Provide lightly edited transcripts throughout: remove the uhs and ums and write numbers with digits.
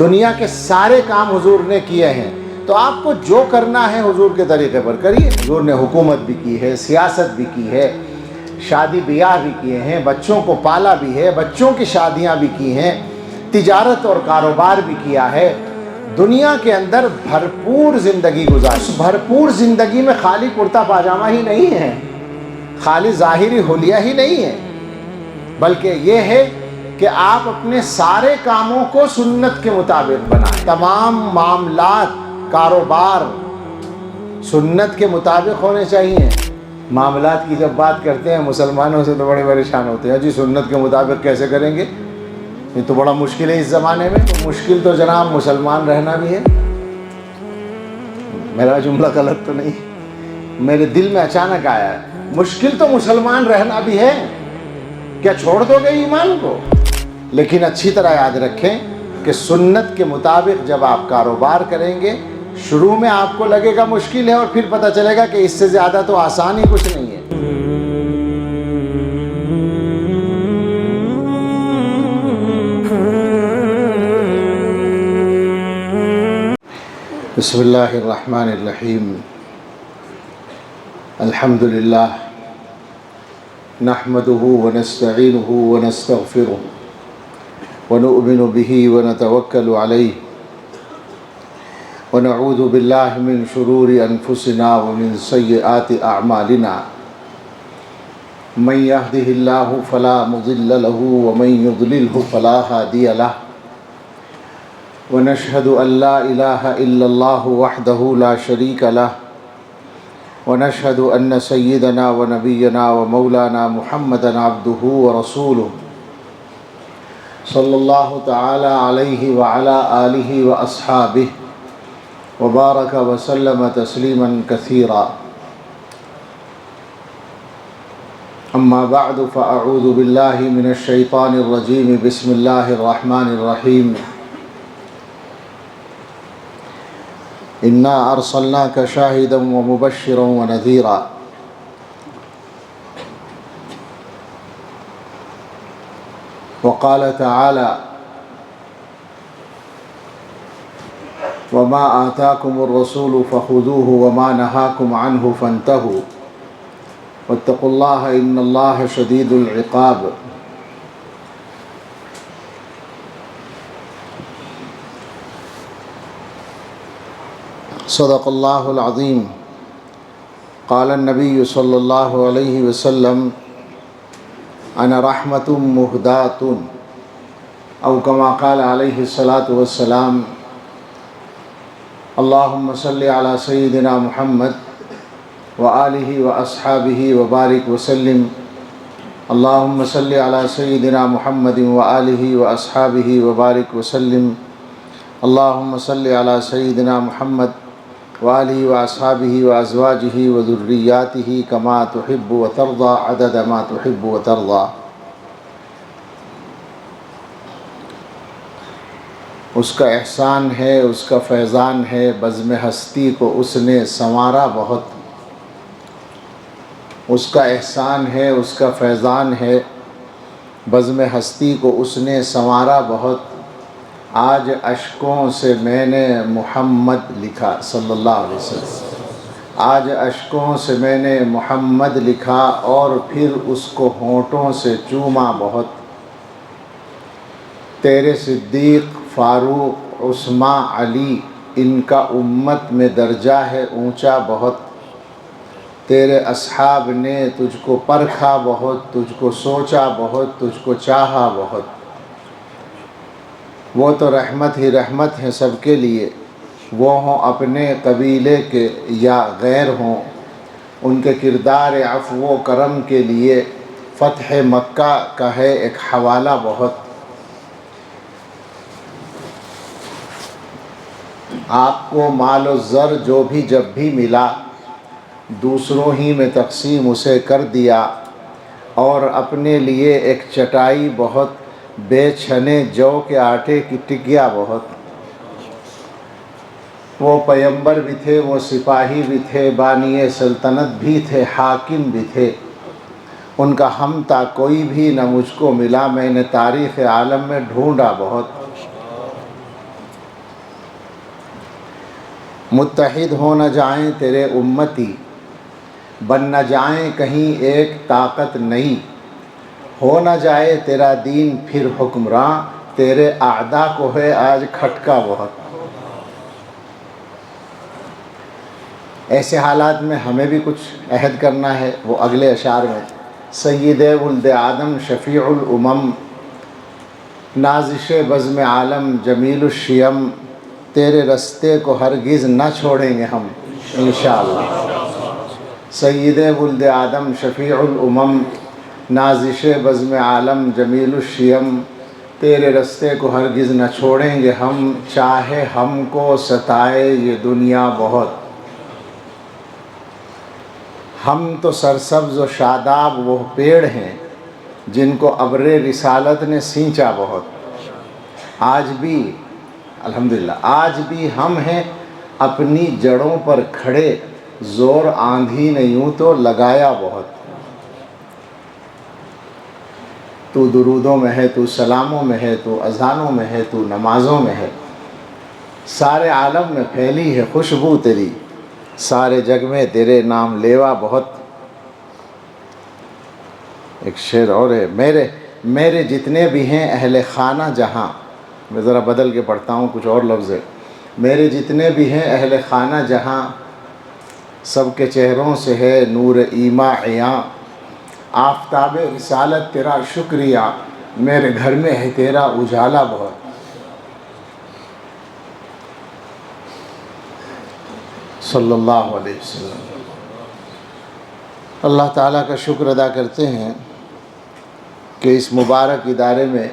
دنیا کے سارے کام حضور نے کیے ہیں، تو آپ کو جو کرنا ہے حضور کے طریقے پر کریے۔ حضور نے حکومت بھی کی ہے، سیاست بھی کی ہے، شادی بیاہ بھی کیے ہیں، بچوں کو پالا بھی ہے، بچوں کی شادیاں بھی کی ہیں، تجارت اور کاروبار بھی کیا ہے، دنیا کے اندر بھرپور زندگی گزاری۔ اس بھرپور زندگی میں خالی کرتا پاجامہ ہی نہیں ہے، خالی ظاہری حلیہ ہی نہیں ہے، بلکہ یہ ہے کہ آپ اپنے سارے کاموں کو سنت کے مطابق بنائیں۔ تمام معاملات، کاروبار سنت کے مطابق ہونے چاہیے۔ معاملات کی جب بات کرتے ہیں مسلمانوں سے تو بڑے پریشان ہوتے ہیں، جی سنت کے مطابق کیسے کریں گے، یہ تو بڑا مشکل ہے اس زمانے میں۔ تو مشکل تو جناب مسلمان رہنا بھی ہے۔ میرا جملہ غلط تو نہیں، میرے دل میں اچانک آیا ہے، مشکل تو مسلمان رہنا بھی ہے۔ کیا چھوڑ دو گے ایمان کو؟ لیکن اچھی طرح یاد رکھیں کہ سنت کے مطابق جب آپ کاروبار کریں گے، شروع میں آپ کو لگے گا مشکل ہے، اور پھر پتہ چلے گا کہ اس سے زیادہ تو آسان ہی کچھ نہیں ہے۔ بسم اللہ الرحمن الرحیم، الحمد للہ نحمده ونستعینه ونستغفره ونؤمن به ونتوکل علیہ ونعوذ باللہ من شرور انفسنا ومن سیئات اعمالنا، من يهده اللہ فلا مضل له ومن يضلله فلا هادی له، ونشهد ان لا الہ الا اللہ وحدہ لا شریک له، ونشهد ان سیدنا ونبینا ومولانا محمدا عبدہ ورسولہ صلی اللہ تعالی علیہ وعلی آلہ واصحابہ وبارک وسلم تسلیما کثیرا۔ اما بعد فاعوذ باللہ من الشیطان الرجیم، بسم اللہ الرحمن الرحیم۔ انا ارسلناک شاہدا ومبشرا ونذیرا۔ وقال تعالی وما آتاکم الرسول فخذوه وما نہاکم عنہ فانتہوا واتقوا اللہ ان اللہ شدید العقاب۔ صدق اللہ العظیم۔ قال النبی صلی اللہ علیہ وسلم انا رحمۃ مہداۃ، او کما قال علیہ الصلاۃ والسلام۔ اللہم صلی علی سیدنا محمد وآلہ واصحابہ وبارک وسلم۔ اللہم صلی علی سیدنا محمد وآلہ واصحابہ وبارک وسلم۔ اللہم صلی علی سیدنا محمد وآلہ واصحابہ وازواجہ وذریاتہ کما تحب وترضى عدد ما تحب وترضى۔ اس کا احسان ہے، اس کا فیضان ہے، بزم ہستی کو اس نے سنوارا بہت۔ اس کا احسان ہے، اس کا فیضان ہے، بزم ہستی کو اس نے سنوارا بہت۔ آج اشکوں سے میں نے محمد لکھا صلی اللہ علیہ وسلم۔ آج اشکوں سے میں نے محمد لکھا، اور پھر اس کو ہونٹوں سے چوما بہت۔ تیرے صدیق، فاروق، عثمان، علی، ان کا امت میں درجہ ہے اونچا بہت۔ تیرے اصحاب نے تجھ کو پرکھا بہت، تجھ کو سوچا بہت، تجھ کو چاہا بہت۔ وہ تو رحمت ہی رحمت ہیں سب کے لیے، وہ ہوں اپنے قبیلے کے یا غیر ہوں، ان کے کردار عفو و کرم کے لیے فتح مکہ کا ہے ایک حوالہ بہت۔ آپ کو مال و زر جو بھی جب بھی ملا، دوسروں ہی میں تقسیم اسے کر دیا، اور اپنے لیے ایک چٹائی بہت، بے چھنے جو کے آٹے کی ٹکیا بہت۔ وہ پیمبر بھی تھے، وہ سپاہی بھی تھے، بانی سلطنت بھی تھے، حاکم بھی تھے، ان کا ہم تا کوئی بھی نہ مجھ کو ملا، میں نے تاریخ عالم میں ڈھونڈا بہت۔ متحد ہو نہ جائیں تیرے امتی، بن نہ جائیں کہیں ایک طاقت نئی، ہو نہ جائے تیرا دین پھر حکمراں، تیرے اعداء کو ہے آج کھٹکا بہت۔ ایسے حالات میں ہمیں بھی کچھ عہد کرنا ہے، وہ اگلے اشعار میں، سید ولد آدم شفیع الامم، نازش بزم عالم جمیل الشیم، تیرے رستے کو ہرگز نہ چھوڑیں گے ہم انشاءاللہ۔ سید ولد آدم شفیع الامم، نازش بزم عالم جمیل الشیم، تیرے رستے کو ہرگز نہ چھوڑیں گے ہم، چاہے ہم کو ستائے یہ دنیا بہت۔ ہم تو سرسبز و شاداب وہ پیڑ ہیں جن کو ابر رسالت نے سینچا بہت۔ آج بھی الحمدللہ آج بھی ہم ہیں اپنی جڑوں پر کھڑے، زور آندھی نے یوں تو لگایا بہت۔ تو درودوں میں ہے، تو سلاموں میں ہے، تو اذانوں میں ہے، تو نمازوں میں ہے، سارے عالم میں پھیلی ہے خوشبو تیری، سارے جگ میں تیرے نام لیوا بہت۔ ایک شعر اور ہے، میرے جتنے بھی ہیں اہل خانہ جہاں، میں ذرا بدل کے پڑھتا ہوں، کچھ اور لفظ ہے، میرے جتنے بھی ہیں اہل خانہ جہاں، سب کے چہروں سے ہے نور ایما عیاں، آفتاب رسالت تیرا شکریہ، میرے گھر میں ہے تیرا اجالا بہت۔ صلی اللہ علیہ وسلم۔ اللہ تعالیٰ کا شکر ادا کرتے ہیں کہ اس مبارک ادارے میں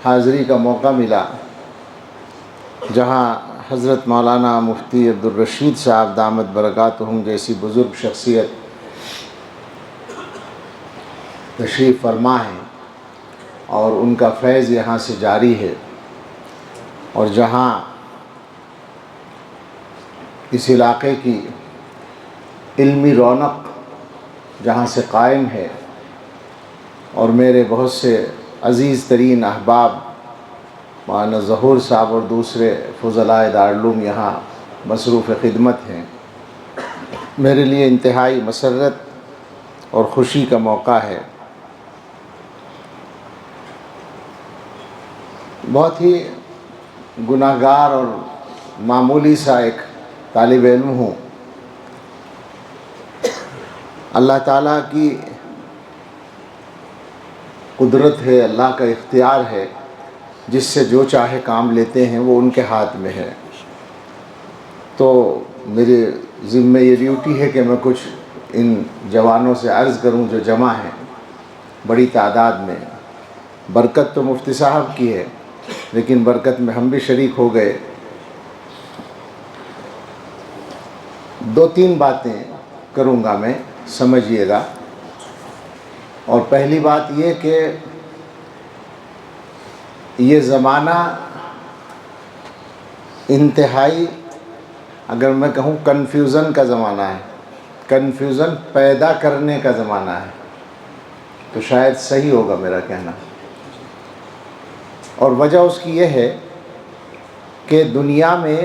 حاضری کا موقع ملا، جہاں حضرت مولانا مفتی عبدالرشید صاحب دامت برکاتہم جیسی بزرگ شخصیت تشریف فرما ہیں، اور ان کا فیض یہاں سے جاری ہے، اور جہاں اس علاقے کی علمی رونق جہاں سے قائم ہے، اور میرے بہت سے عزیز ترین احباب مولانا ظہور صاحب اور دوسرے فضلاء دارالعلوم یہاں مصروف خدمت ہیں، میرے لیے انتہائی مسرت اور خوشی کا موقع ہے۔ بہت ہی گناہ گار اور معمولی سا ایک طالب علم ہوں، اللہ تعالیٰ کی قدرت ہے، اللہ کا اختیار ہے، جس سے جو چاہے کام لیتے ہیں وہ ان کے ہاتھ میں ہے۔ تو میرے ذمہ یہ ڈیوٹی ہے کہ میں کچھ ان جوانوں سے عرض کروں جو جمع ہیں بڑی تعداد میں۔ برکت تو مفتی صاحب کی ہے، لیکن برکت میں ہم بھی شریک ہو گئے۔ دو تین باتیں کروں گا میں، سمجھیے گا۔ اور پہلی بات یہ کہ یہ زمانہ انتہائی، اگر میں کہوں کنفیوژن کا زمانہ ہے، کنفیوژن پیدا کرنے کا زمانہ ہے، تو شاید صحیح ہوگا میرا کہنا۔ اور وجہ اس کی یہ ہے کہ دنیا میں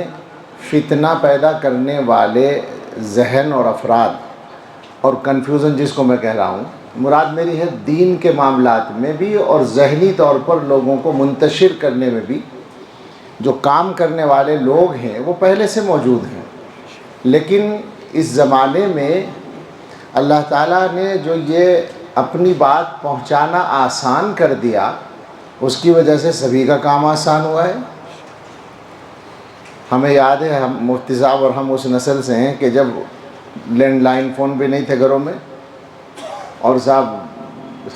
فتنہ پیدا کرنے والے ذہن اور افراد، اور کنفیوژن جس کو میں کہہ رہا ہوں، مراد میری ہے دین کے معاملات میں بھی اور ذہنی طور پر لوگوں کو منتشر کرنے میں بھی، جو کام کرنے والے لوگ ہیں وہ پہلے سے موجود ہیں، لیکن اس زمانے میں اللہ تعالیٰ نے جو یہ اپنی بات پہنچانا آسان کر دیا، اس کی وجہ سے سبھی کا کام آسان ہوا ہے۔ ہمیں یاد ہے، ہم مفتی صاحب اور ہم اس نسل سے ہیں کہ جب لینڈ لائن فون بھی نہیں تھے گھروں میں، اور صاحب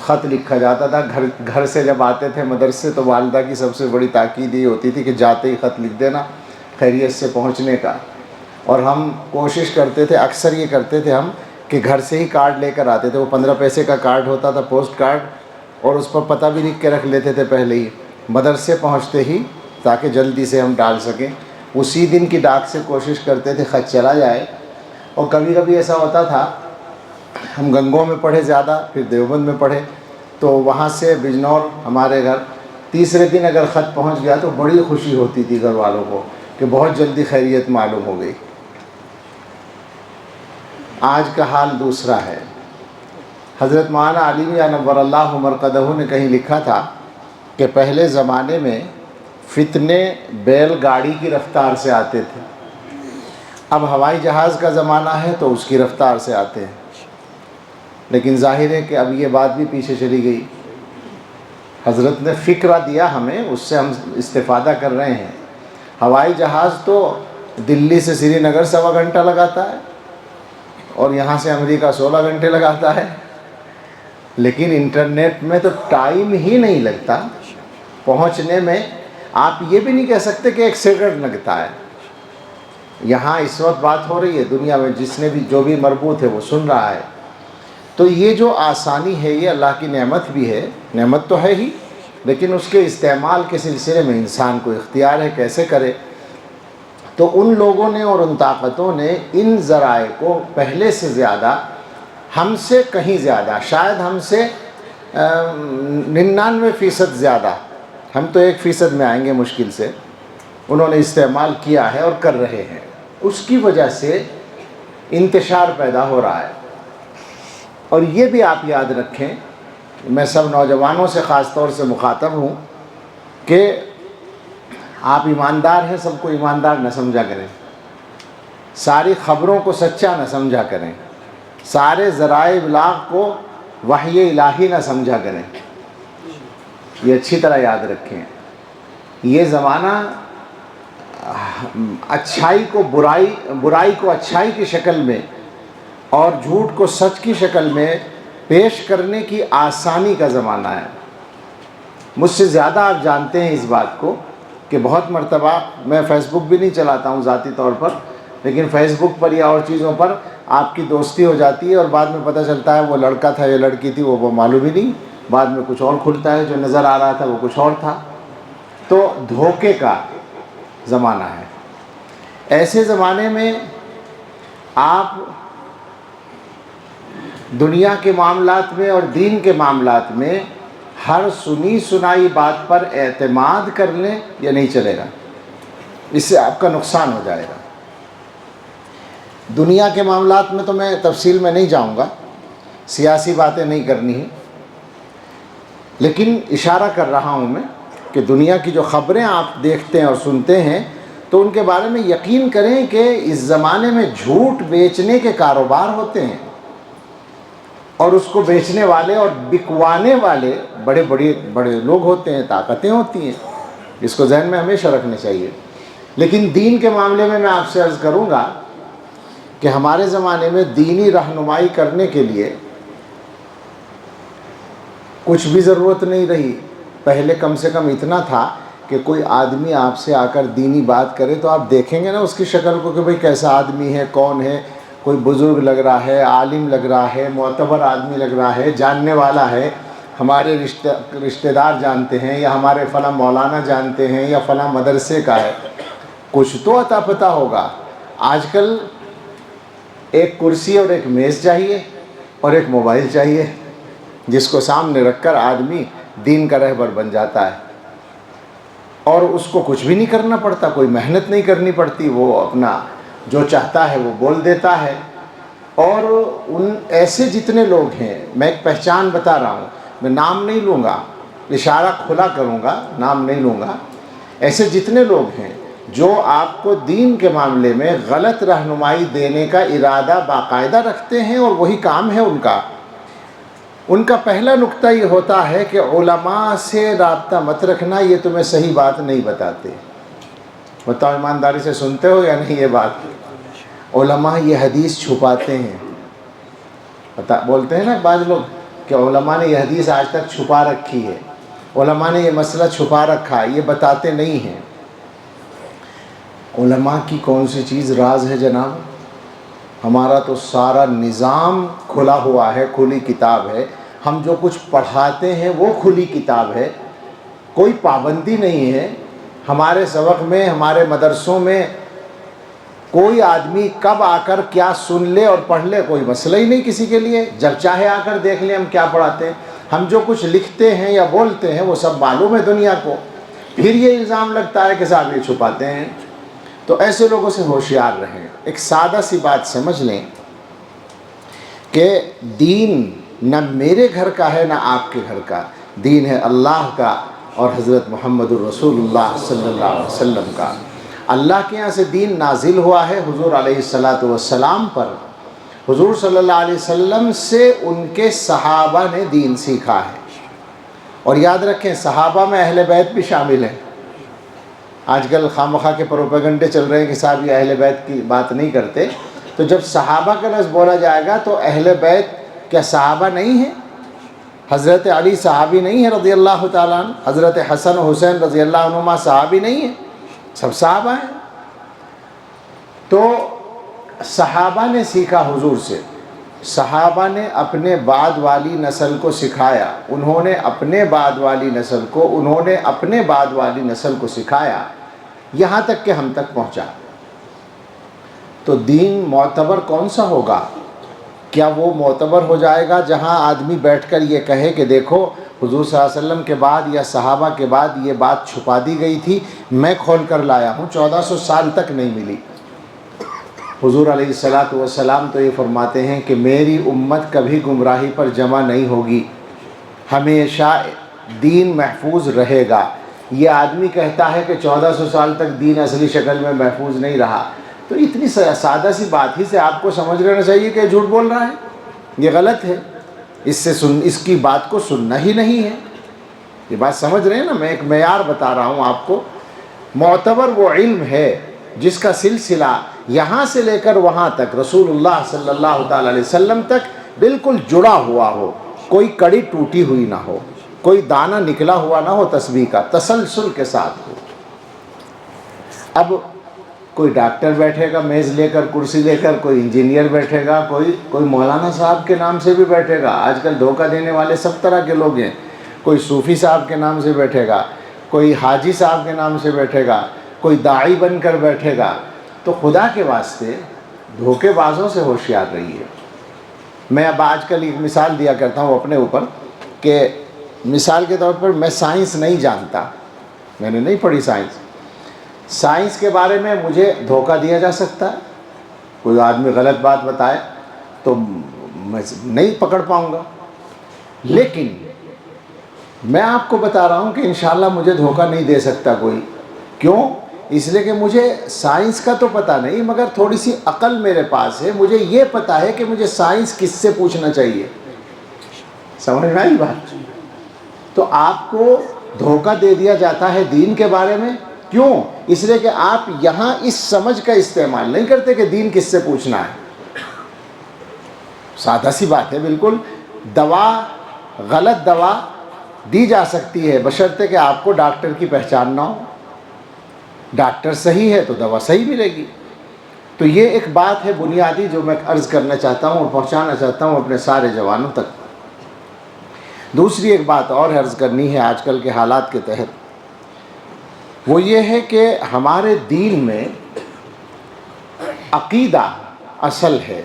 خط لکھا جاتا تھا، گھر سے جب آتے تھے مدرسے تو والدہ کی سب سے بڑی تاکید یہ ہوتی تھی کہ جاتے ہی خط لکھ دینا خیریت سے پہنچنے کا۔ اور ہم کوشش کرتے تھے، اکثر یہ کرتے تھے ہم، کہ گھر سے ہی کارڈ لے کر آتے تھے۔ وہ 15 پیسے کا کارڈ ہوتا تھا، پوسٹ کارڈ، اور اس پر پتہ بھی لکھ کے رکھ لیتے تھے پہلے ہی، مدرسے پہنچتے ہی، تاکہ جلدی سے ہم ڈال سکیں۔ اسی دن کی ڈاک سے کوشش کرتے تھے خط چلا جائے۔ اور کبھی کبھی ایسا ہوتا تھا، ہم گنگوں میں پڑھے زیادہ، پھر دیوبند میں پڑھے، تو وہاں سے بجنور ہمارے گھر، تیسرے دن اگر خط پہنچ گیا تو بڑی خوشی ہوتی تھی گھر والوں کو کہ بہت جلدی خیریت معلوم ہو گئی۔ آج کا حال دوسرا ہے۔ حضرت مولانا علی میاں نور اللہ مرقدہ نے کہیں لکھا تھا کہ پہلے زمانے میں فتنے بیل گاڑی کی رفتار سے آتے تھے، اب ہوائی جہاز کا زمانہ ہے تو اس کی رفتار سے آتے ہیں، لیکن ظاہر ہے کہ اب یہ بات بھی پیچھے چلی گئی۔ حضرت نے فکرہ دیا ہمیں، اس سے ہم استفادہ کر رہے ہیں۔ ہوائی جہاز تو دلی سے سری نگر 1.25 گھنٹہ لگاتا ہے اور یہاں سے امریکہ 16 گھنٹے لگاتا ہے، لیکن انٹرنیٹ میں تو ٹائم ہی نہیں لگتا پہنچنے میں۔ آپ یہ بھی نہیں کہہ سکتے کہ 1 سیکنڈ لگتا ہے۔ یہاں اس وقت بات ہو رہی ہے، دنیا میں جس نے بھی جو بھی مربوط ہے وہ سن رہا ہے۔ تو یہ جو آسانی ہے یہ اللہ کی نعمت بھی ہے، نعمت تو ہے ہی، لیکن اس کے استعمال کے سلسلے میں انسان کو اختیار ہے کیسے کرے۔ تو ان لوگوں نے اور ان طاقتوں نے ان ذرائع کو پہلے سے زیادہ، ہم سے کہیں زیادہ، شاید ہم سے 99% زیادہ، ہم تو 1% میں آئیں گے مشکل سے، انہوں نے استعمال کیا ہے اور کر رہے ہیں۔ اس کی وجہ سے انتشار پیدا ہو رہا ہے۔ اور یہ بھی آپ یاد رکھیں، میں سب نوجوانوں سے خاص طور سے مخاطب ہوں کہ آپ ایماندار ہیں، سب کو ایماندار نہ سمجھا کریں، ساری خبروں کو سچا نہ سمجھا کریں، سارے ذرائع ابلاغ کو وحی الہی نہ سمجھا کریں۔ یہ اچھی طرح یاد رکھیں، یہ زمانہ اچھائی کو برائی کو اچھائی کی شکل میں اور جھوٹ کو سچ کی شکل میں پیش کرنے کی آسانی کا زمانہ ہے۔ مجھ سے زیادہ آپ جانتے ہیں اس بات کو کہ بہت مرتبہ میں فیس بک بھی نہیں چلاتا ہوں ذاتی طور پر، لیکن فیس بک پر یا اور چیزوں پر آپ کی دوستی ہو جاتی ہے اور بعد میں پتہ چلتا ہے وہ لڑکا تھا یا لڑکی تھی، وہ معلوم ہی نہیں، بعد میں کچھ اور کھلتا ہے، جو نظر آ رہا تھا وہ کچھ اور تھا۔ تو دھوکے کا زمانہ ہے۔ ایسے زمانے میں آپ دنیا کے معاملات میں اور دین کے معاملات میں ہر سنی سنائی بات پر اعتماد کر لیں یا نہیں چلے گا، اس سے آپ کا نقصان ہو جائے گا۔ دنیا کے معاملات میں تو میں تفصیل میں نہیں جاؤں گا، سیاسی باتیں نہیں کرنی ہیں، لیکن اشارہ کر رہا ہوں میں کہ دنیا کی جو خبریں آپ دیکھتے ہیں اور سنتے ہیں تو ان کے بارے میں یقین کریں کہ اس زمانے میں جھوٹ بیچنے کے کاروبار ہوتے ہیں، اور اس کو بیچنے والے اور بکوانے والے بڑے لوگ ہوتے ہیں، طاقتیں ہوتی ہیں۔ اس کو ذہن میں ہمیشہ رکھنا چاہیے۔ لیکن دین کے معاملے میں آپ سے عرض کروں گا کہ ہمارے زمانے میں دینی رہنمائی کرنے کے لیے کچھ بھی ضرورت نہیں رہی۔ پہلے کم سے کم اتنا تھا کہ کوئی آدمی آپ سے آ کر دینی بات کرے تو آپ دیکھیں گے نا اس کی شکل کو کہ بھئی کیسا آدمی ہے، کون ہے، کوئی بزرگ لگ رہا ہے، عالم لگ رہا ہے، معتبر آدمی لگ رہا ہے، جاننے والا ہے، ہمارے رشتہ دار جانتے ہیں، یا ہمارے فلاں مولانا جانتے ہیں، یا فلاں مدرسے کا ہے، کچھ تو عطا پتہ ہوگا۔ آج کل ایک کرسی اور ایک میز چاہیے اور ایک موبائل چاہیے، جس کو سامنے رکھ کر آدمی دین کا رہبر بن جاتا ہے، اور اس کو کچھ بھی نہیں کرنا پڑتا، کوئی محنت نہیں کرنی پڑتی، وہ اپنا جو چاہتا ہے وہ بول دیتا ہے۔ اور ان ایسے جتنے لوگ ہیں، میں ایک پہچان بتا رہا ہوں، میں نام نہیں لوں گا، اشارہ کھلا کروں گا، نام نہیں لوں گا، ایسے جتنے لوگ ہیں جو آپ کو دین کے معاملے میں غلط رہنمائی دینے کا ارادہ باقاعدہ رکھتے ہیں اور وہی کام ہے ان کا پہلا نقطہ یہ ہوتا ہے کہ علماء سے رابطہ مت رکھنا، یہ تمہیں صحیح بات نہیں بتاتے۔ بتاؤ ایمانداری سے سنتے ہو یا نہیں یہ بات؟ علماء یہ حدیث چھپاتے ہیں، بولتے ہیں نا بعض لوگ کہ علماء نے یہ حدیث آج تک چھپا رکھی ہے، علماء نے یہ مسئلہ چھپا رکھا ہے، یہ بتاتے نہیں ہیں۔ علماء کی کون سی چیز راز ہے جناب؟ ہمارا تو سارا نظام کھلا ہوا ہے، کھلی کتاب ہے، ہم جو کچھ پڑھاتے ہیں وہ کھلی کتاب ہے، کوئی پابندی نہیں ہے۔ ہمارے سبق میں، ہمارے مدرسوں میں کوئی آدمی کب آ کر کیا سن لے اور پڑھ لے کوئی مسئلہ ہی نہیں کسی کے لیے، جب چاہے آ کر دیکھ لیں ہم کیا پڑھاتے ہیں۔ ہم جو کچھ لکھتے ہیں یا بولتے ہیں وہ سب معلوم ہے دنیا کو، پھر یہ الزام لگتا ہے کہ صاحب یہ چھپاتے ہیں۔ تو ایسے لوگوں سے ہوشیار رہیں۔ ایک سادہ سی بات سمجھ لیں کہ دین نہ میرے گھر کا ہے نہ آپ کے گھر کا، دین ہے اللہ کا اور حضرت محمد الرسول اللہ صلی اللہ علیہ وسلم کا۔ اللہ کے یہاں سے دین نازل ہوا ہے حضور علیہ السلام پر، حضور صلی اللہ علیہ وسلم سے ان کے صحابہ نے دین سیکھا ہے۔ اور یاد رکھیں صحابہ میں اہل بیت بھی شامل ہیں۔ آج کل خامخواہ کے پروپیگنڈے چل رہے ہیں کہ صاحب یہ اہل بیت کی بات نہیں کرتے، تو جب صحابہ کا لفظ بولا جائے گا تو اہل بیت کیا صحابہ نہیں ہیں؟ حضرت علی صحابی نہیں ہے رضی اللہ تعالیٰ عنہ؟ حضرت حسن و حسین رضی اللہ عنہما صحابی نہیں ہیں؟ سب صحابہ ہیں۔ تو صحابہ نے سیکھا حضور سے، صحابہ نے اپنے بعد والی نسل کو سکھایا، انہوں نے اپنے بعد والی نسل کو، انہوں نے اپنے بعد والی نسل کو سکھایا، یہاں تک کہ ہم تک پہنچا۔ تو دین معتبر کون سا ہوگا؟ کیا وہ معتبر ہو جائے گا جہاں آدمی بیٹھ کر یہ کہے کہ دیکھو حضور صلی اللہ علیہ وسلم کے بعد یا صحابہ کے بعد یہ بات چھپا دی گئی تھی، میں کھول کر لایا ہوں، 1400 سال تک نہیں ملی۔ حضور علیہ السلام تو یہ فرماتے ہیں کہ میری امت کبھی گمراہی پر جمع نہیں ہوگی، ہمیشہ دین محفوظ رہے گا۔ یہ آدمی کہتا ہے کہ 1400 سال تک دین اصلی شکل میں محفوظ نہیں رہا، تو اتنی سادہ سی بات ہی سے آپ کو سمجھ لینا چاہیے کہ جھوٹ بول رہا ہے، یہ غلط ہے، اس کی بات کو سننا ہی نہیں ہے۔ یہ بات سمجھ رہے ہیں نا؟ میں ایک معیار بتا رہا ہوں آپ کو۔ معتبر وہ علم ہے جس کا سلسلہ یہاں سے لے کر وہاں تک رسول اللہ صلی اللہ تعالی علیہ وسلم تک بالکل جڑا ہوا ہو، کوئی کڑی ٹوٹی ہوئی نہ ہو، کوئی دانہ نکلا ہوا نہ ہو، تسبیح کا تسلسل کے ساتھ ہو۔ اب کوئی ڈاکٹر بیٹھے گا میز لے کر، کرسی لے کر، کوئی انجینئر بیٹھے گا، کوئی مولانا صاحب کے نام سے بھی بیٹھے گا۔ آج کل دھوکہ دینے والے سب طرح کے لوگ ہیں۔ کوئی صوفی صاحب کے نام سے بیٹھے گا، کوئی حاجی صاحب کے نام سے بیٹھے گا، کوئی داعی بن کر بیٹھے گا۔ تو خدا کے واسطے دھوکے بازوں سے ہوشیار رہیے۔ میں اب آج کل ایک مثال دیا کرتا ہوں اپنے اوپر کہ مثال کے طور پر میں سائنس نہیں جانتا، میں نے نہیں پڑھی سائنس کے بارے میں مجھے دھوکہ دیا جا سکتا ہے۔ کوئی آدمی غلط بات بتائے تو میں نہیں پکڑ پاؤں گا، لیکن میں آپ کو بتا رہا ہوں کہ انشاءاللہ مجھے دھوکہ نہیں دے سکتا کوئی۔ کیوں؟ اس لیے کہ مجھے سائنس کا تو پتہ نہیں، مگر تھوڑی سی عقل میرے پاس ہے، مجھے یہ پتہ ہے کہ مجھے سائنس کس سے پوچھنا چاہیے۔ سمجھ میں آئی بات؟ تو آپ کو دھوکہ دے دیا جاتا ہے دین کے بارے میں، کیوں؟ اس لیے کہ آپ یہاں اس سمجھ کا استعمال نہیں کرتے کہ دین کس سے پوچھنا ہے۔ سادہ سی بات ہے بالکل۔ دوا، غلط دوا دی جا سکتی ہے بشرطے کہ آپ کو ڈاکٹر کی پہچان نہ ہو۔ ڈاکٹر صحیح ہے تو دوا صحیح ملے گی۔ تو یہ ایک بات ہے بنیادی جو میں عرض کرنا چاہتا ہوں اور پہنچانا چاہتا ہوں اپنے سارے جوانوں تک۔ دوسری ایک بات اور عرض کرنی ہے آج کل کے حالات کے تحت، وہ یہ ہے کہ ہمارے دین میں عقیدہ اصل ہے،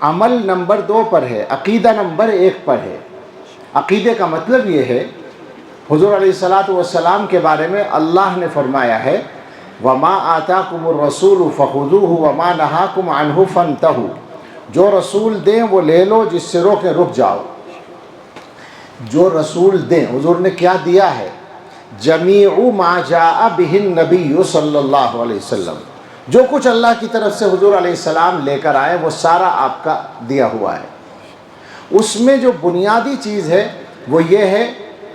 عمل نمبر 2 پر ہے، عقیدہ نمبر 1 پر ہے۔ عقیدے کا مطلب یہ ہے، حضور علیہ السلام کے بارے میں اللہ نے فرمایا ہے وَمَا آتَاكُمُ الرَّسُولُ فَخُذُوهُ وَمَا نَهَاكُمْ عَنْهُ فَانْتَهُوا۔ جو رسول دیں وہ لے لو، جس سے روکیں رک جاؤ۔ جو رسول دیں، حضور نے کیا دیا ہے؟ جمیع ما جاء بہ النبی صلی اللہ علیہ وسلم، جو کچھ اللہ کی طرف سے حضور علیہ السلام لے کر آئے وہ سارا آپ کا دیا ہوا ہے۔ اس میں جو بنیادی چیز ہے وہ یہ ہے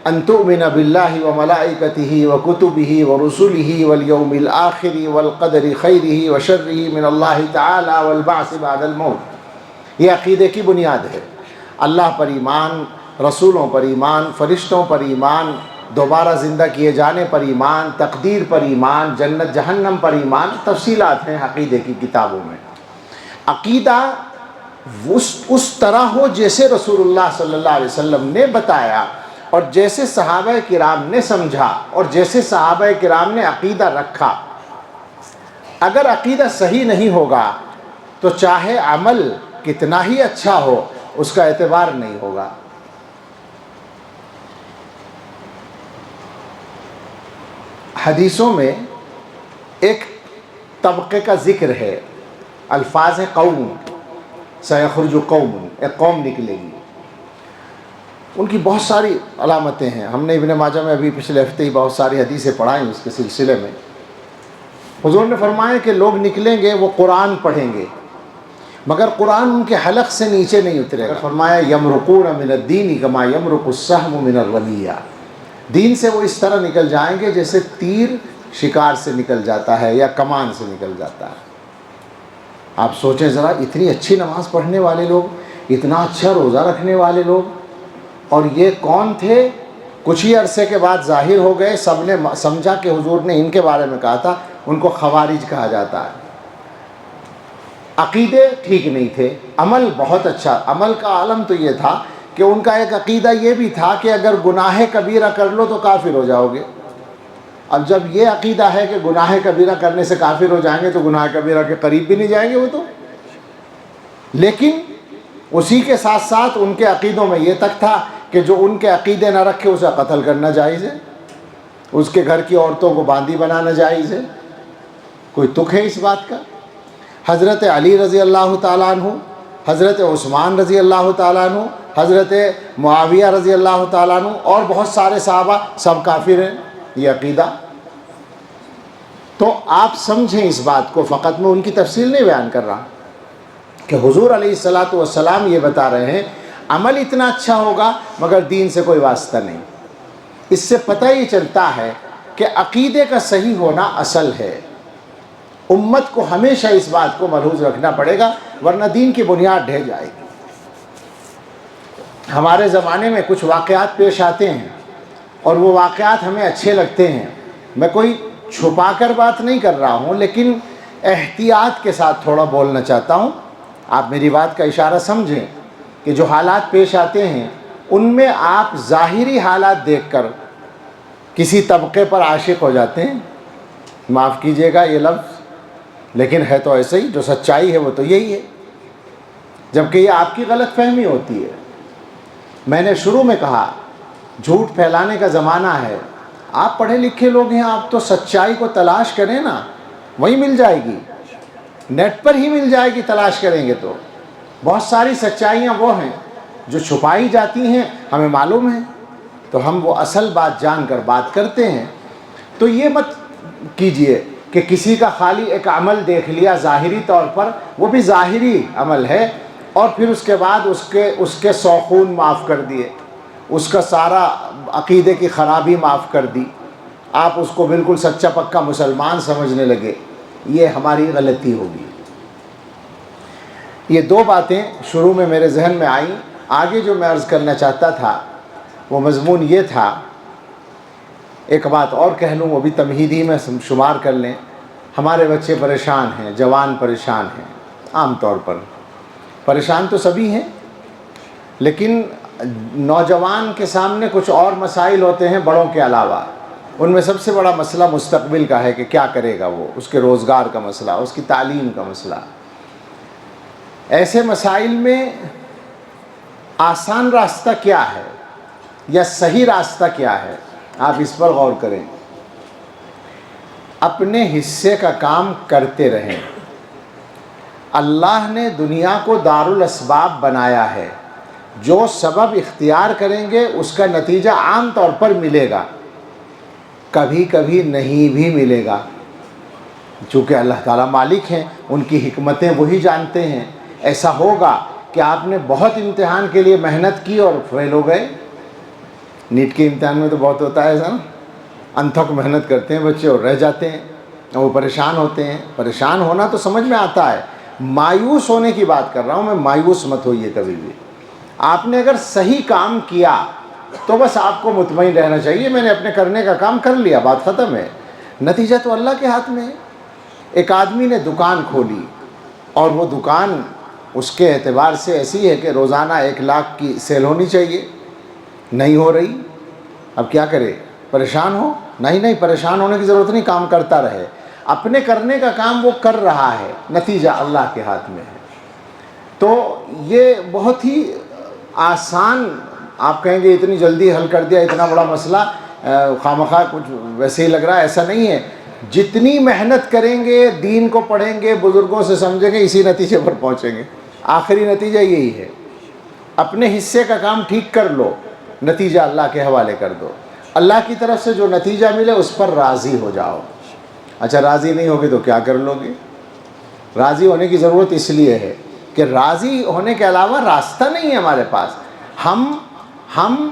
ان تؤمن باللہ وملائکتہ وکتبہ ورسلہ والیوم الآخر والقدر خیرہ وشرہ من اللہ تعالی والبعث بعد الموت۔ یہ عقیدے کی بنیاد ہے۔ اللہ پر ایمان، رسولوں پر ایمان، فرشتوں پر ایمان، دوبارہ زندہ کیے جانے پر ایمان، تقدیر پر ایمان، جنت جہنم پر ایمان، تفصیلات ہیں عقیدے کی کتابوں میں۔ عقیدہ اس طرح ہو جیسے رسول اللہ صلی اللہ علیہ وسلم نے بتایا اور جیسے صحابہ کرام نے سمجھا اور جیسے صحابہ کرام نے عقیدہ رکھا۔ اگر عقیدہ صحیح نہیں ہوگا تو چاہے عمل کتنا ہی اچھا ہو اس کا اعتبار نہیں ہوگا۔ حدیثوں میں ایک طبقے کا ذکر ہے، الفاظ ہے قوم، سیخرج قوم، ایک قوم نکلے گی. ان کی بہت ساری علامتیں ہیں. ہم نے ابن ماجہ میں ابھی پچھلے ہفتے ہی بہت ساری حدیثیں پڑھائیں اس کے سلسلے میں. حضور نے فرمایا کہ لوگ نکلیں گے، وہ قرآن پڑھیں گے مگر قرآن ان کے حلق سے نیچے نہیں اترے گا. فرمایا یمرقون من الدین کما یمرق السهم من الرمیہ، دین سے وہ اس طرح نکل جائیں گے جیسے تیر شکار سے نکل جاتا ہے یا کمان سے نکل جاتا ہے. آپ سوچیں ذرا، اتنی اچھی نماز پڑھنے والے لوگ، اتنا اچھا روزہ رکھنے والے لوگ، اور یہ کون تھے؟ کچھ ہی عرصے کے بعد ظاہر ہو گئے. سب نے سمجھا کہ حضور نے ان کے بارے میں کہا تھا. ان کو خوارج کہا جاتا ہے. عقیدے ٹھیک نہیں تھے، عمل بہت اچھا. عمل کا عالم تو یہ تھا کہ ان کا ایک عقیدہ یہ بھی تھا کہ اگر گناہ کبیرہ کر لو تو کافر ہو جاؤ گے. اب جب یہ عقیدہ ہے کہ گناہ کبیرہ کرنے سے کافر ہو جائیں گے تو گناہ کبیرہ کے قریب بھی نہیں جائیں گے وہ تو. لیکن اسی کے ساتھ ساتھ ان کے عقیدوں میں یہ تک تھا کہ جو ان کے عقیدے نہ رکھے اسے قتل کرنا جائز ہے، اس کے گھر کی عورتوں کو باندی بنانا جائز ہے. کوئی تک ہے اس بات کا؟ حضرت علی رضی اللہ تعالیٰ عنہ، حضرت عثمان رضی اللہ تعالیٰ عنہ، حضرت معاویہ رضی اللہ تعالیٰ عنہ اور بہت سارے صحابہ سب کافر ہیں. یہ عقیدہ تو آپ سمجھیں اس بات کو. فقط میں ان کی تفصیل نہیں بیان کر رہا کہ حضور علیہ الصلاۃ والسلام یہ بتا رہے ہیں عمل اتنا اچھا ہوگا مگر دین سے کوئی واسطہ نہیں. اس سے پتہ یہ چلتا ہے کہ عقیدے کا صحیح ہونا اصل ہے. امت کو ہمیشہ اس بات کو ملحوظ رکھنا پڑے گا ورنہ دین کی بنیاد ڈھہ جائے گی. ہمارے زمانے میں کچھ واقعات پیش آتے ہیں اور وہ واقعات ہمیں اچھے لگتے ہیں. میں کوئی چھپا کر بات نہیں کر رہا ہوں لیکن احتیاط کے ساتھ تھوڑا بولنا چاہتا ہوں. آپ میری بات کا اشارہ سمجھیں کہ جو حالات پیش آتے ہیں ان میں آپ ظاہری حالات دیکھ کر کسی طبقے پر عاشق ہو جاتے ہیں. معاف کیجیے گا یہ لفظ لیکن ہے تو ایسے ہی. جو سچائی ہے وہ تو یہی ہے، جبکہ یہ آپ کی غلط فہمی ہوتی ہے. میں نے شروع میں کہا جھوٹ پھیلانے کا زمانہ ہے. آپ پڑھے لکھے لوگ ہیں، آپ تو سچائی کو تلاش کریں نا، وہی مل جائے گی. نیٹ پر ہی مل جائے گی تلاش کریں گے تو. بہت ساری سچائیاں وہ ہیں جو چھپائی جاتی ہیں، ہمیں معلوم ہے تو ہم وہ اصل بات جان کر بات کرتے ہیں. تو یہ مت کیجئے کہ کسی کا خالی ایک عمل دیکھ لیا ظاہری طور پر، وہ بھی ظاہری عمل ہے، اور پھر اس کے بعد اس کے سوخون معاف کر دیے، اس کا سارا عقیدے کی خرابی معاف کر دی، آپ اس کو بالکل سچا پکا مسلمان سمجھنے لگے. یہ ہماری غلطی ہوگی. یہ دو باتیں شروع میں میرے ذہن میں آئیں. آگے جو میں عرض کرنا چاہتا تھا وہ مضمون یہ تھا. ایک بات اور کہہ لوں، وہ بھی تمہیدی میں شمار کر لیں. ہمارے بچے پریشان ہیں، جوان پریشان ہیں. عام طور پر پریشان تو سبھی ہیں لیکن نوجوان کے سامنے کچھ اور مسائل ہوتے ہیں بڑوں کے علاوہ. ان میں سب سے بڑا مسئلہ مستقبل کا ہے کہ کیا کرے گا وہ، اس کے روزگار کا مسئلہ، اس کی تعلیم کا مسئلہ. ایسے مسائل میں آسان راستہ کیا ہے یا صحیح راستہ کیا ہے، آپ اس پر غور کریں. اپنے حصے کا کام کرتے رہیں. اللہ نے دنیا کو دارالاسباب بنایا ہے. جو سبب اختیار کریں گے اس کا نتیجہ عام طور پر ملے گا، کبھی کبھی نہیں بھی ملے گا. چونکہ اللہ تعالیٰ مالک ہیں، ان کی حکمتیں وہی جانتے ہیں. ایسا ہوگا کہ آپ نے بہت امتحان کے لیے محنت کی اور فیل ہو گئے. نیٹ کے امتحان میں تو بہت ہوتا ہے ایسا نا، انتھک محنت کرتے ہیں بچے اور رہ جاتے ہیں، وہ پریشان ہوتے ہیں. پریشان ہونا تو سمجھ میں آتا ہے، مایوس ہونے کی بات کر رہا ہوں میں. مایوس مت ہوئیے کبھی بھی. آپ نے اگر صحیح کام کیا تو بس آپ کو مطمئن رہنا چاہیے میں نے اپنے کرنے کا کام کر لیا، بات ختم ہے. نتیجہ تو اللہ کے ہاتھ میں ہے. ایک آدمی نے دکان کھولی اور وہ دکان اس کے اعتبار سے ایسی ہے کہ روزانہ 1 لاکھ کی سیل ہونی چاہیے، نہیں ہو رہی. اب کیا کرے؟ پریشان ہو؟ نہیں، پریشان ہونے کی ضرورت نہیں، کام کرتا رہے. اپنے کرنے کا کام وہ کر رہا ہے، نتیجہ اللہ کے ہاتھ میں ہے. تو یہ بہت ہی آسان، آپ کہیں گے اتنی جلدی حل کر دیا اتنا بڑا مسئلہ، خواہ مخواہ کچھ ویسے ہی لگ رہا ہے. ایسا نہیں ہے. جتنی محنت کریں گے، دین کو پڑھیں گے، بزرگوں سے سمجھیں گے، اسی نتیجے پر پہنچیں گے۔ آخری نتیجہ یہی ہے، اپنے حصے کا کام ٹھیک کر لو، نتیجہ اللہ کے حوالے کر دو، اللہ کی طرف سے جو نتیجہ ملے اس پر راضی ہو جاؤ۔ اچھا راضی نہیں ہوگے تو کیا کر لو گے؟ راضی ہونے کی ضرورت اس لیے ہے کہ راضی ہونے کے علاوہ راستہ نہیں ہے ہمارے پاس۔ ہم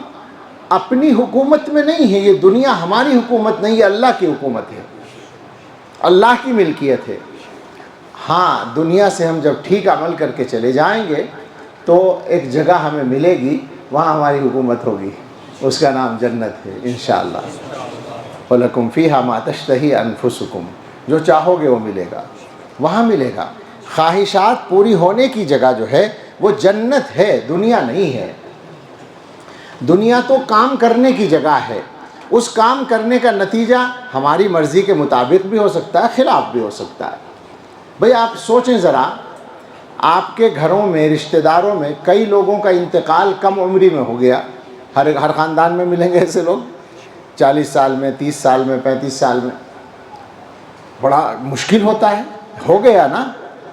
اپنی حکومت میں نہیں ہے، یہ دنیا ہماری حکومت نہیں ہے، اللہ کی حکومت ہے، اللہ کی ملکیت ہے۔ ہاں دنیا سے ہم جب ٹھیک عمل کر کے چلے جائیں گے تو ایک جگہ ہمیں ملے گی، وہاں ہماری حکومت ہوگی، اس کا نام جنت ہے انشاءاللہ۔ وَلَكُمْ فِيهَا مَا تَشْتَهِي أَنفُسُكُمْ، جو چاہو گے وہ ملے گا، وہاں ملے گا۔ خواہشات پوری ہونے کی جگہ جو ہے وہ جنت ہے، دنیا نہیں ہے۔ دنیا تو کام کرنے کی جگہ ہے، اس کام کرنے کا نتیجہ ہماری مرضی کے مطابق بھی ہو سکتا ہے، خلاف بھی ہو سکتا ہے۔ بھئی آپ سوچیں ذرا، آپ کے گھروں میں، رشتہ داروں میں کئی لوگوں کا انتقال کم عمری میں ہو گیا، ہر خاندان میں ملیں گے ایسے لوگ، 40 سال میں، 30 سال میں، 35 سال میں۔ بڑا مشکل ہوتا ہے، ہو گیا نا،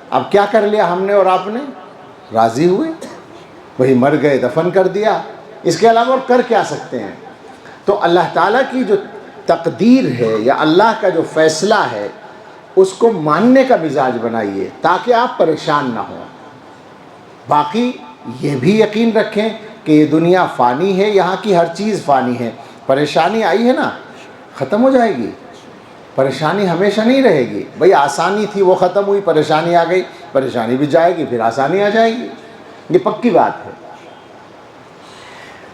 اب کیا کر لیا ہم نے اور آپ نے؟ راضی ہوئے، وہی مر گئے، دفن کر دیا، اس کے علاوہ اور کر کیا سکتے ہیں؟ تو اللہ تعالیٰ کی جو تقدیر ہے یا اللہ کا جو فیصلہ ہے اس کو ماننے کا مزاج بنائیے تاکہ آپ پریشان نہ ہوں۔ باقی یہ بھی یقین رکھیں کہ یہ دنیا فانی ہے، یہاں کی ہر چیز فانی ہے۔ پریشانی آئی ہے نا، ختم ہو جائے گی، پریشانی ہمیشہ نہیں رہے گی۔ بھئی آسانی تھی وہ ختم ہوئی، پریشانی آ گئی، پریشانی بھی جائے گی، پھر آسانی آ جائے گی، یہ پکی بات ہے۔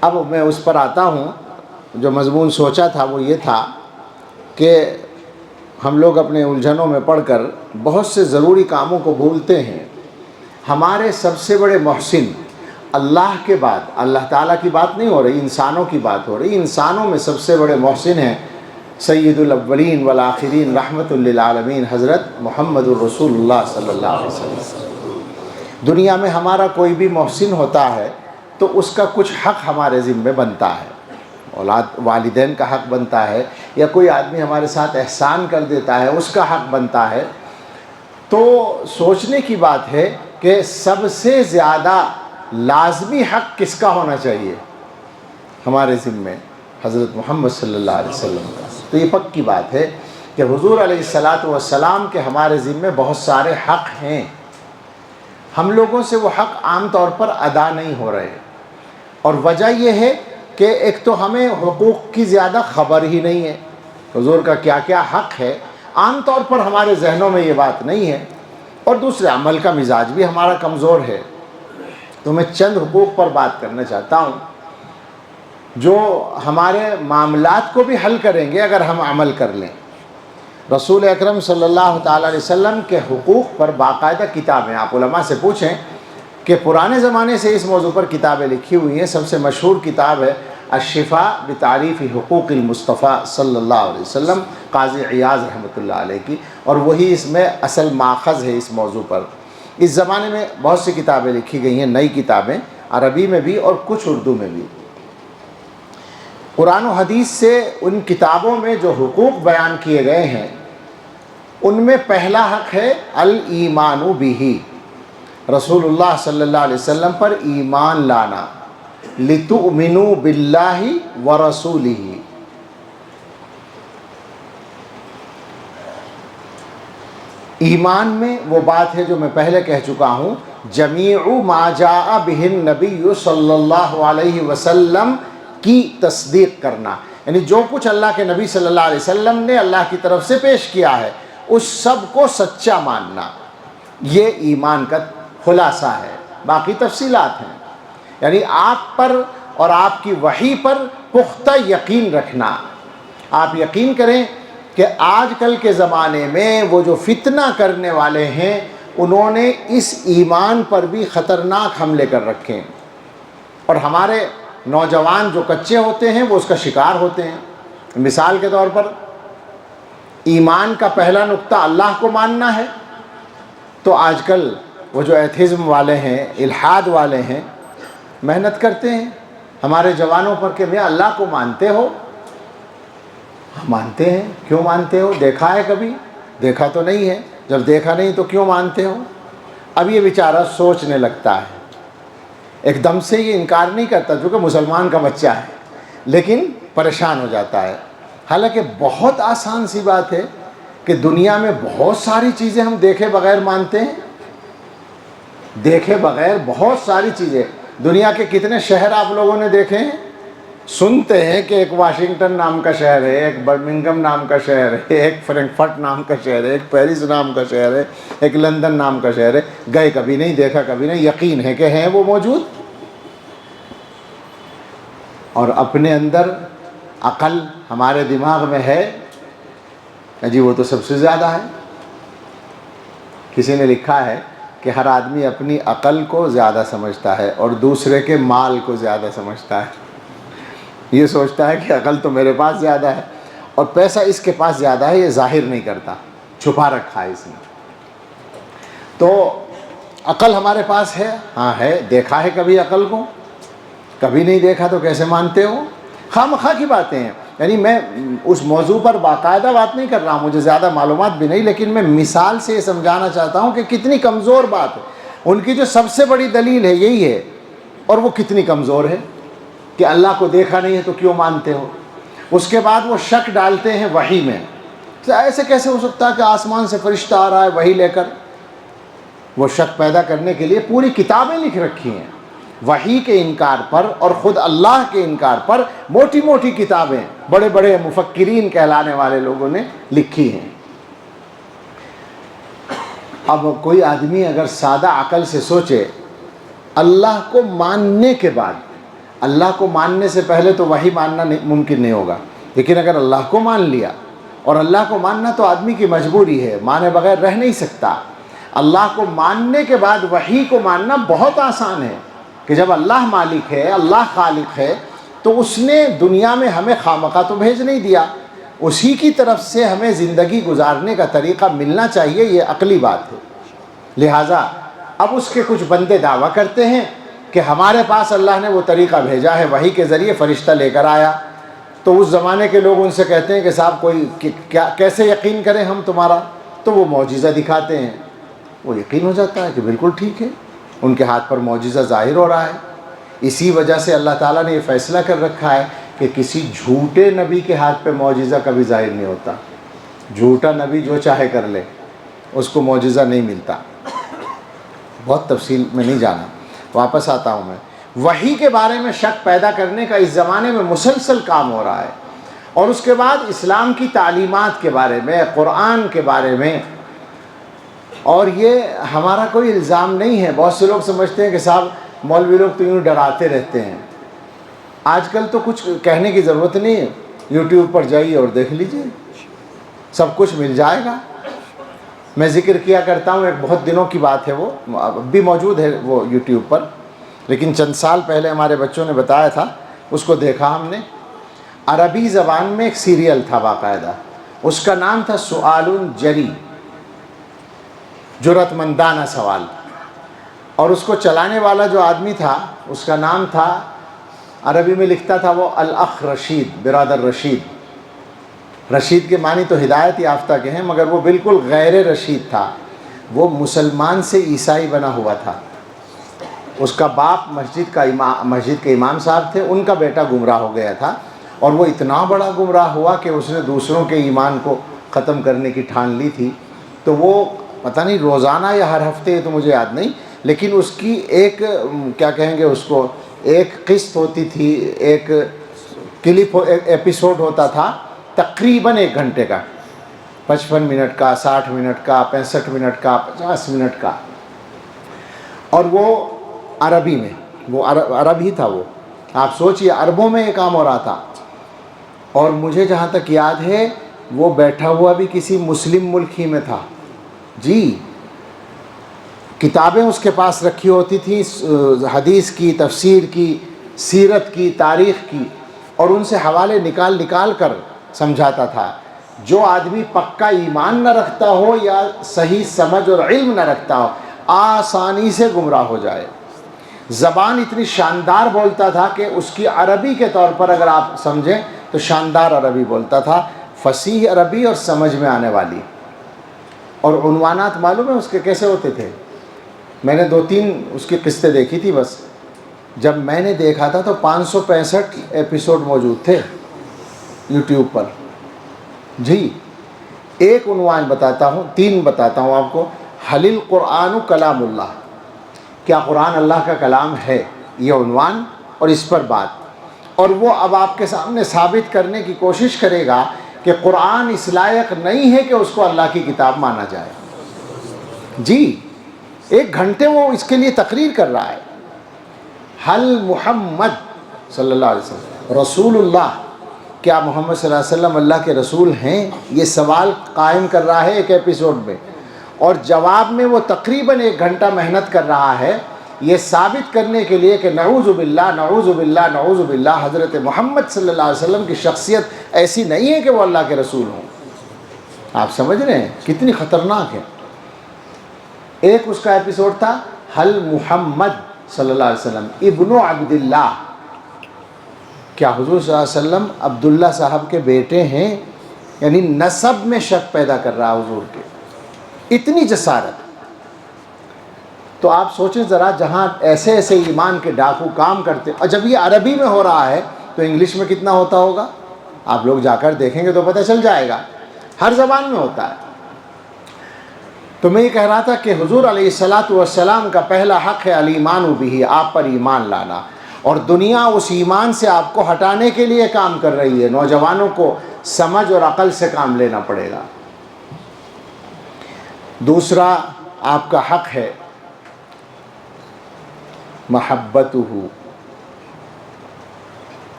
اب میں اس پر آتا ہوں، جو مضمون سوچا تھا وہ یہ تھا کہ ہم لوگ اپنے الجھنوں میں پڑھ کر بہت سے ضروری کاموں کو بھولتے ہیں۔ ہمارے سب سے بڑے محسن اللہ کے بعد، اللہ تعالیٰ کی بات نہیں ہو رہی، انسانوں کی بات ہو رہی، انسانوں میں سب سے بڑے محسن ہیں سید الاولین والآخرین رحمۃ للعالمین حضرت محمد الرسول اللہ صلی اللہ علیہ وسلم۔ دنیا میں ہمارا کوئی بھی محسن ہوتا ہے تو اس کا کچھ حق ہمارے ذمہ بنتا ہے، والدین کا حق بنتا ہے، یا کوئی آدمی ہمارے ساتھ احسان کر دیتا ہے اس کا حق بنتا ہے۔ تو سوچنے کی بات ہے کہ سب سے زیادہ لازمی حق کس کا ہونا چاہیے ہمارے ذمہ؟ حضرت محمد صلی اللہ علیہ وسلم کا۔ تو یہ پکی بات ہے کہ حضور علیہ السلام کے ہمارے ذمہ بہت سارے حق ہیں، ہم لوگوں سے وہ حق عام طور پر ادا نہیں ہو رہے، اور وجہ یہ ہے کہ ایک تو ہمیں حقوق کی زیادہ خبر ہی نہیں ہے، حضور کا کیا کیا حق ہے عام طور پر ہمارے ذہنوں میں یہ بات نہیں ہے، اور دوسرے عمل کا مزاج بھی ہمارا کمزور ہے۔ تو میں چند حقوق پر بات کرنا چاہتا ہوں جو ہمارے معاملات کو بھی حل کریں گے اگر ہم عمل کر لیں۔ رسول اکرم صلی اللہ تعالیٰ علیہ وسلم کے حقوق پر باقاعدہ کتابیں، آپ علماء سے پوچھیں کہ پرانے زمانے سے اس موضوع پر کتابیں لکھی ہوئی ہیں۔ سب سے مشہور کتاب ہے الشفاء بتعریف حقوق المصطفیٰ صلی اللہ علیہ وسلم، قاضی عیاض رحمۃ اللہ علیہ کی، اور وہی اس میں اصل ماخذ ہے اس موضوع پر۔ اس زمانے میں بہت سی کتابیں لکھی گئی ہیں، نئی کتابیں، عربی میں بھی اور کچھ اردو میں بھی۔ قرآن و حدیث سے ان کتابوں میں جو حقوق بیان کیے گئے ہیں ان میں پہلا حق ہے الایمان بہ، رسول اللہ صلی اللہ علیہ وسلم پر ایمان لانا، لتؤمنوا باللہ ورسولہ۔ ایمان میں وہ بات ہے جو میں پہلے کہہ چکا ہوں، جمیع ما جاء بہ النبی صلی اللہ علیہ وسلم کی تصدیق کرنا، یعنی جو کچھ اللہ کے نبی صلی اللہ علیہ وسلم نے اللہ کی طرف سے پیش کیا ہے اس سب کو سچا ماننا، یہ ایمان کا خلاصہ ہے۔ باقی تفصیلات ہیں، یعنی آپ پر اور آپ کی وحی پر پختہ یقین رکھنا۔ آپ یقین کریں کہ آج کل کے زمانے میں وہ جو فتنہ کرنے والے ہیں انہوں نے اس ایمان پر بھی خطرناک حملے کر رکھے ہیں، اور ہمارے نوجوان جو کچے ہوتے ہیں وہ اس کا شکار ہوتے ہیں۔ مثال کے طور پر ایمان کا پہلا نقطہ اللہ کو ماننا ہے، تو آج کل وہ جو ایتھزم والے ہیں، الحاد والے ہیں، محنت کرتے ہیں ہمارے جوانوں پر کہ میں اللہ کو مانتے ہو؟ مانتے ہیں. کیوں مانتے ہو؟ دیکھا ہے کبھی؟ دیکھا تو نہیں ہے. جب دیکھا نہیں تو کیوں مانتے ہو؟ اب یہ بیچارہ سوچنے لگتا ہے. ایک دم سے یہ انکار نہیں کرتا چونکہ مسلمان کا بچہ ہے، لیکن پریشان ہو جاتا ہے. حالانکہ بہت آسان سی بات ہے کہ دنیا میں بہت ساری چیزیں ہم دیکھے بغیر مانتے ہیں. دیکھے بغیر بہت ساری چیزیں. دنیا کے کتنے شہر آپ لوگوں نے دیکھے ہیں؟ سنتے ہیں کہ ایک واشنگٹن نام کا شہر ہے، ایک برمنگم نام کا شہر ہے، ایک فرینکفرٹ نام کا شہر ہے، ایک پیرس نام کا شہر ہے، ایک لندن نام کا شہر ہے. گئے کبھی نہیں، دیکھا کبھی نہیں، یقین ہے کہ ہیں وہ موجود. اور اپنے اندر عقل ہمارے دماغ میں ہے جی وہ تو سب سے زیادہ ہے. کسی نے لکھا ہے کہ ہر آدمی اپنی عقل کو زیادہ سمجھتا ہے اور دوسرے کے مال کو زیادہ سمجھتا ہے. یہ سوچتا ہے کہ عقل تو میرے پاس زیادہ ہے اور پیسہ اس کے پاس زیادہ ہے، یہ ظاہر نہیں کرتا، چھپا رکھا ہے اس نے. تو عقل ہمارے پاس ہے، ہاں ہے. دیکھا ہے کبھی عقل کو؟ کبھی نہیں دیکھا تو کیسے مانتے ہو؟ خواہ مخواہ کی باتیں ہیں. یعنی میں اس موضوع پر باقاعدہ بات نہیں کر رہا ہوں، مجھے زیادہ معلومات بھی نہیں، لیکن میں مثال سے یہ سمجھانا چاہتا ہوں کہ کتنی کمزور بات ہے. ان کی جو سب سے بڑی دلیل ہے یہی ہے، اور وہ کتنی کمزور ہے کہ اللہ کو دیکھا نہیں ہے تو کیوں مانتے ہو. اس کے بعد وہ شک ڈالتے ہیں وحی میں. ایسے کیسے ہو سکتا ہے کہ آسمان سے فرشتہ آ رہا ہے وحی لے کر؟ وہ شک پیدا کرنے کے لیے پوری کتابیں لکھ رکھی ہیں وحی کے انکار پر، اور خود اللہ کے انکار پر موٹی موٹی کتابیں بڑے بڑے مفکرین کہلانے والے لوگوں نے لکھی ہیں. اب کوئی آدمی اگر سادہ عقل سے سوچے اللہ کو ماننے کے بعد، اللہ کو ماننے سے پہلے تو وحی ماننا ممکن نہیں ہوگا، لیکن اگر اللہ کو مان لیا، اور اللہ کو ماننا تو آدمی کی مجبوری ہے، مانے بغیر رہ نہیں سکتا. اللہ کو ماننے کے بعد وحی کو ماننا بہت آسان ہے کہ جب اللہ مالک ہے، اللہ خالق ہے، تو اس نے دنیا میں ہمیں خامخواہ تو بھیج نہیں دیا، اسی کی طرف سے ہمیں زندگی گزارنے کا طریقہ ملنا چاہیے. یہ عقلی بات ہے. لہٰذا اب اس کے کچھ بندے دعویٰ کرتے ہیں کہ ہمارے پاس اللہ نے وہ طریقہ بھیجا ہے، وحی کے ذریعے فرشتہ لے کر آیا. تو اس زمانے کے لوگ ان سے کہتے ہیں کہ صاحب کوئی کیسے یقین کریں ہم تمہارا؟ تو وہ معجزہ دکھاتے ہیں. وہ یقین ہو جاتا ہے کہ بالکل ٹھیک ہے، ان کے ہاتھ پر معجزہ ظاہر ہو رہا ہے. اسی وجہ سے اللہ تعالیٰ نے یہ فیصلہ کر رکھا ہے کہ کسی جھوٹے نبی کے ہاتھ پہ معجزہ کبھی ظاہر نہیں ہوتا. جھوٹا نبی جو چاہے کر لے، اس کو معجزہ نہیں ملتا. بہت تفصیل میں نہیں جانا، واپس آتا ہوں میں. وحی کے بارے میں شک پیدا کرنے کا اس زمانے میں مسلسل کام ہو رہا ہے. اور اس کے بعد اسلام کی تعلیمات کے بارے میں، قرآن کے بارے میں. اور یہ ہمارا کوئی الزام نہیں ہے. بہت سے لوگ سمجھتے ہیں کہ صاحب مولوی لوگ تو یوں ڈراتے رہتے ہیں. آج کل تو کچھ کہنے کی ضرورت نہیں ہے، یوٹیوب پر جائیے اور دیکھ لیجئے، سب کچھ مل جائے گا. میں ذکر کیا کرتا ہوں، ایک بہت دنوں کی بات ہے، وہ اب بھی موجود ہے وہ یوٹیوب پر، لیکن چند سال پہلے ہمارے بچوں نے بتایا تھا، اس کو دیکھا ہم نے. عربی زبان میں ایک سیریل تھا باقاعدہ، اس کا نام تھا سؤال جری، جرأت مندانہ سوال. اور اس کو چلانے والا جو آدمی تھا اس کا نام تھا، عربی میں لکھتا تھا وہ الاخ رشید، برادر رشید. رشید کے معنی تو ہدایت یافتہ کے ہیں، مگر وہ بالکل غیر رشید تھا. وہ مسلمان سے عیسائی بنا ہوا تھا. اس کا باپ مسجد کے امام صاحب تھے، ان کا بیٹا گمراہ ہو گیا تھا، اور وہ اتنا بڑا گمراہ ہوا کہ اس نے دوسروں کے ایمان کو ختم کرنے کی ٹھان لی تھی. تو وہ پتہ نہیں روزانہ یا ہر ہفتے، یہ تو مجھے یاد نہیں، لیکن اس کی ایک کیا کہیں گے اس کو، ایک قسط ہوتی تھی، ایک کلپ، ایک ایپیسوڈ ہوتا تھا تقریباً 1 گھنٹے کا، 55 منٹ کا، 60 منٹ کا، 65 منٹ کا، 50 منٹ کا. اور وہ عربی میں، وہ عرب ہی تھا. وہ آپ سوچئے عربوں میں یہ کام ہو رہا تھا. اور مجھے جہاں تک یاد ہے وہ بیٹھا ہوا بھی کسی مسلم ملک ہی میں تھا. جی، کتابیں اس کے پاس رکھی ہوتی تھیں، حدیث کی، تفسیر کی، سیرت کی، تاریخ کی، اور ان سے حوالے نکال نکال کر سمجھاتا تھا. جو آدمی پکا ایمان نہ رکھتا ہو یا صحیح سمجھ اور علم نہ رکھتا ہو، آسانی سے گمراہ ہو جائے. زبان اتنی شاندار بولتا تھا کہ اس کی عربی کے طور پر اگر آپ سمجھیں تو شاندار عربی بولتا تھا. فصیح عربی اور سمجھ میں آنے والی. اور عنوانات معلوم ہے اس کے کیسے ہوتے تھے؟ میں نے 2-3 اس کی قسطیں دیکھی تھی بس. جب میں نے دیکھا تھا تو 565 ایپیسوڈ موجود تھے یوٹیوب پر. جی ایک عنوان بتاتا ہوں، 3 بتاتا ہوں آپ کو. حل القرآن کلام اللہ، کیا قرآن اللہ کا کلام ہے، یہ عنوان اور اس پر بات. اور وہ اب آپ کے سامنے ثابت کرنے کی کوشش کرے گا کہ قرآن اس لائق نہیں ہے کہ اس کو اللہ کی کتاب مانا جائے. جی 1 گھنٹے وہ اس کے لیے تقریر کر رہا ہے. حل محمد صلی اللہ علیہ وسلم رسول اللہ، کیا محمد صلی اللہ علیہ وسلم اللہ کے رسول ہیں؟ یہ سوال قائم کر رہا ہے ایک ایپیسوڈ میں. اور جواب میں وہ تقریباً 1 گھنٹہ محنت کر رہا ہے یہ ثابت کرنے کے لیے کہ نعوذ باللہ نعوذ باللہ نعوذ باللہ، حضرت محمد صلی اللہ علیہ وسلم کی شخصیت ایسی نہیں ہے کہ وہ اللہ کے رسول ہوں. آپ سمجھ رہے ہیں کتنی خطرناک ہے. ایک اس کا ایپیسوڈ تھا حل محمد صلی اللہ علیہ وسلم ابن عبداللہ، کیا حضور صلی اللہ علیہ وسلم عبداللہ صاحب کے بیٹے ہیں؟ یعنی نسب میں شک پیدا کر رہا حضور کے. اتنی جسارت. تو آپ سوچیں ذرا، جہاں ایسے ایسے ایمان کے ڈاکو کام کرتے، اور جب یہ عربی میں ہو رہا ہے تو انگلش میں کتنا ہوتا ہوگا؟ آپ لوگ جا کر دیکھیں گے تو پتہ چل جائے گا. ہر زبان میں ہوتا ہے. تو میں یہ کہہ رہا تھا کہ حضور علیہ السلام کا پہلا حق ہے الایمان بہ، آپ پر ایمان لانا. اور دنیا اس ایمان سے آپ کو ہٹانے کے لیے کام کر رہی ہے. نوجوانوں کو سمجھ اور عقل سے کام لینا پڑے گا. دوسرا آپ کا حق ہے محبتہ،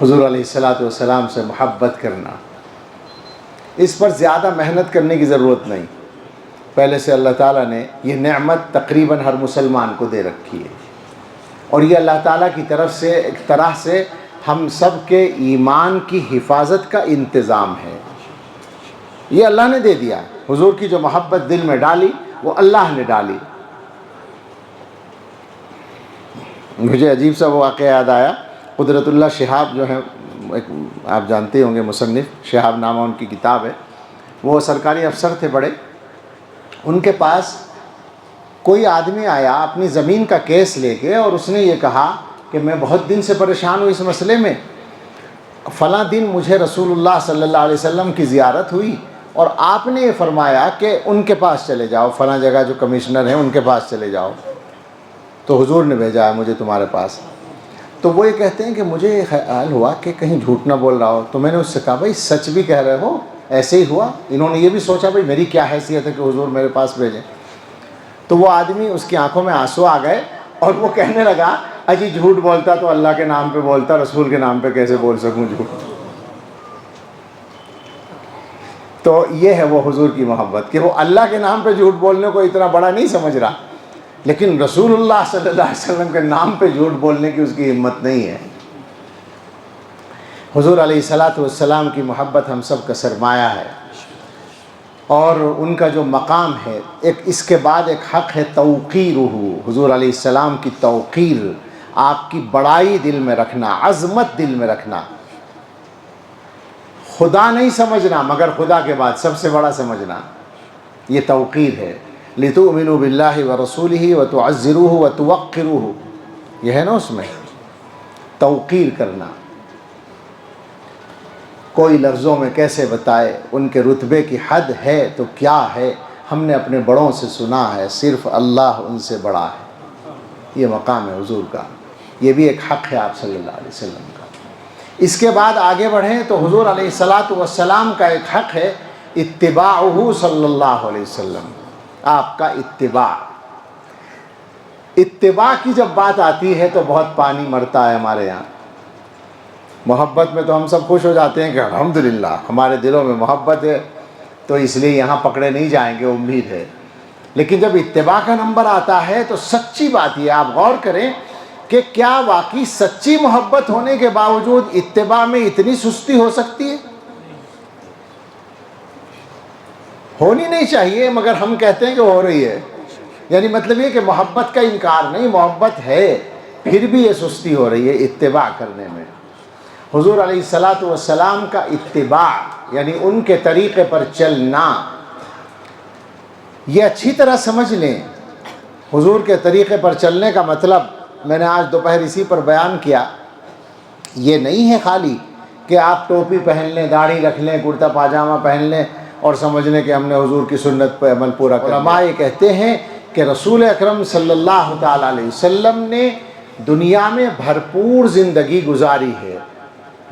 حضور علیہ السلام سے محبت کرنا. اس پر زیادہ محنت کرنے کی ضرورت نہیں. پہلے سے اللہ تعالیٰ نے یہ نعمت تقریباً ہر مسلمان کو دے رکھی ہے. اور یہ اللہ تعالیٰ کی طرف سے ایک طرح سے ہم سب کے ایمان کی حفاظت کا انتظام ہے. یہ اللہ نے دے دیا. حضور کی جو محبت دل میں ڈالی وہ اللہ نے ڈالی. مجھے عجیب سا وہ واقعہ یاد آیا. قدرت اللہ شہاب جو ہیں، آپ جانتے ہوں گے، مصنف، شہاب نامہ ان کی کتاب ہے. وہ سرکاری افسر تھے بڑے. ان کے پاس کوئی آدمی آیا اپنی زمین کا کیس لے کے، اور اس نے یہ کہا کہ میں بہت دن سے پریشان ہوں اس مسئلے میں. فلاں دن مجھے رسول اللہ صلی اللہ علیہ وسلم کی زیارت ہوئی اور آپ نے یہ فرمایا کہ ان کے پاس چلے جاؤ، فلاں جگہ جو کمشنر ہیں ان کے پاس چلے جاؤ، تو حضور نے بھیجا ہے مجھے تمہارے پاس. تو وہ یہ کہتے ہیں کہ مجھے یہ خیال ہوا کہ کہیں جھوٹ نہ بول رہا ہو. تو میں نے اس سے کہا بھائی سچ بھی کہہ رہے ہو؟ ایسے ہی ہوا؟ انہوں نے یہ بھی سوچا بھائی میری کیا حیثیت ہے کہ حضور میرے پاس بھیجیں. تو وہ آدمی، اس کی آنکھوں میں آنسو آ گئے اور وہ کہنے لگا اجی جھوٹ بولتا تو اللہ کے نام پہ بولتا، رسول کے نام پہ کیسے بول سکوں جھوٹ. تو یہ ہے وہ حضور کی محبت کہ وہ اللہ کے نام پہ جھوٹ بولنے کو اتنا بڑا نہیں سمجھ رہا، لیکن رسول اللہ صلی اللہ علیہ وسلم کے نام پہ جھوٹ بولنے کی اس کی ہمت نہیں ہے. حضور علیہ السلام کی محبت ہم سب کا سرمایہ ہے، اور ان کا جو مقام ہے، ایک اس کے بعد ایک حق ہے توقیرہ، حضور علیہ السلام کی توقیر، آپ کی بڑائی دل میں رکھنا، عظمت دل میں رکھنا. خدا نہیں سمجھنا مگر خدا کے بعد سب سے بڑا سمجھنا، یہ توقیر ہے. لِتُؤْمِنُوا بِاللَّهِ وَرَسُولِهِ وَتُعَزِّرُوهُ وَتُوَقِّرُوهُ، یہ ہے نا اس میں توقیر کرنا. کوئی لفظوں میں کیسے بتائے، ان کے رتبے کی حد ہے تو کیا ہے. ہم نے اپنے بڑوں سے سنا ہے صرف اللہ ان سے بڑا ہے. یہ مقام ہے حضور کا، یہ بھی ایک حق ہے آپ صلی اللہ علیہ وسلم کا. اس کے بعد آگے بڑھیں تو حضور علیہ السلام کا ایک حق ہے اتباعہ صلی اللہ علیہ وسلم، آپ کا اتباع. اتباع کی جب بات آتی ہے تو بہت پانی مرتا ہے ہمارے یہاں. محبت میں تو ہم سب خوش ہو جاتے ہیں کہ الحمدللہ ہمارے دلوں میں محبت ہے تو اس لیے یہاں پکڑے نہیں جائیں گے، امید ہے. لیکن جب اتباع کا نمبر آتا ہے تو سچی بات یہ، آپ غور کریں کہ کیا واقعی سچی محبت ہونے کے باوجود اتباع میں اتنی سستی ہو سکتی ہے؟ ہونی نہیں چاہیے مگر ہم کہتے ہیں کہ ہو رہی ہے. یعنی مطلب یہ کہ محبت کا انکار نہیں، محبت ہے پھر بھی یہ سستی ہو رہی ہے اتباع کرنے میں. حضور علیہ الصلاۃ والسلام کا اتباع یعنی ان کے طریقے پر چلنا، یہ اچھی طرح سمجھ لیں۔ حضور کے طریقے پر چلنے کا مطلب میں نے آج دوپہر اسی پر بیان کیا، یہ نہیں ہے خالی کہ آپ ٹوپی پہن لیں، داڑھی رکھ لیں، کرتا پاجامہ پہن لیں اور سمجھ لیں کہ ہم نے حضور کی سنت پہ عمل پورا کر لیا۔ علماء یہ کہتے ہیں کہ رسول اکرم صلی اللہ تعالیٰ علیہ وسلم نے دنیا میں بھرپور زندگی گزاری ہے،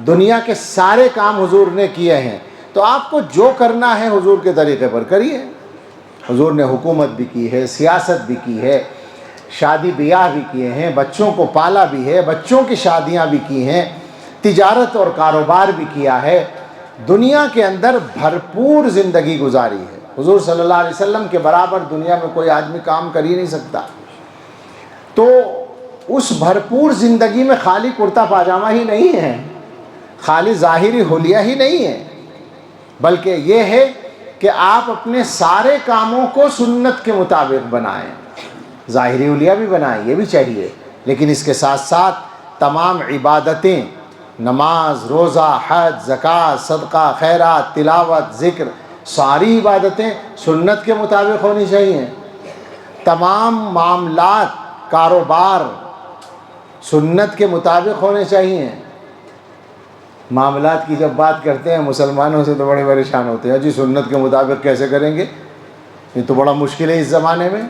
دنیا کے سارے کام حضور نے کیے ہیں، تو آپ کو جو کرنا ہے حضور کے طریقے پر کریے۔ حضور نے حکومت بھی کی ہے، سیاست بھی کی ہے، شادی بیاہ بھی کیے ہیں، بچوں کو پالا بھی ہے، بچوں کی شادیاں بھی کی ہیں، تجارت اور کاروبار بھی کیا ہے، دنیا کے اندر بھرپور زندگی گزاری ہے۔ حضور صلی اللہ علیہ وسلم کے برابر دنیا میں کوئی آدمی کام کر ہی نہیں سکتا۔ تو اس بھرپور زندگی میں خالی کرتا پاجامہ ہی نہیں ہے، خالی ظاہری حلیہ ہی نہیں ہے، بلکہ یہ ہے کہ آپ اپنے سارے کاموں کو سنت کے مطابق بنائیں۔ ظاہری حلیہ بھی بنائیں، یہ بھی چاہیے، لیکن اس کے ساتھ ساتھ تمام عبادتیں، نماز، روزہ، حج، زکوٰۃ، صدقہ، خیرات، تلاوت، ذکر، ساری عبادتیں سنت کے مطابق ہونی چاہیے۔ تمام معاملات، کاروبار سنت کے مطابق ہونے چاہیے۔ معاملات کی جب بات کرتے ہیں مسلمانوں سے تو بڑے پریشان ہوتے ہیں، جی سنت کے مطابق کیسے کریں گے، یہ تو بڑا مشکل ہے اس زمانے میں۔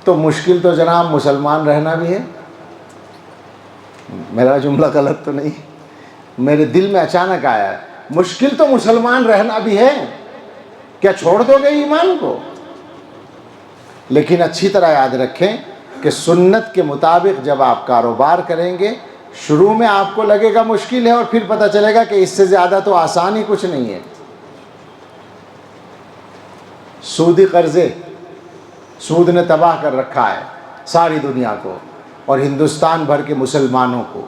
تو مشکل تو جناب مسلمان رہنا بھی ہے۔ میرا جملہ غلط تو نہیں، میرے دل میں اچانک آیا ہے، مشکل تو مسلمان رہنا بھی ہے۔ کیا چھوڑ دو گے ایمان کو؟ لیکن اچھی طرح یاد رکھیں کہ سنت کے مطابق جب آپ کاروبار کریں گے، شروع میں آپ کو لگے گا مشکل ہے، اور پھر پتہ چلے گا کہ اس سے زیادہ تو آسان ہی کچھ نہیں ہے۔ سودی قرضے، سود نے تباہ کر رکھا ہے ساری دنیا کو اور ہندوستان بھر کے مسلمانوں کو،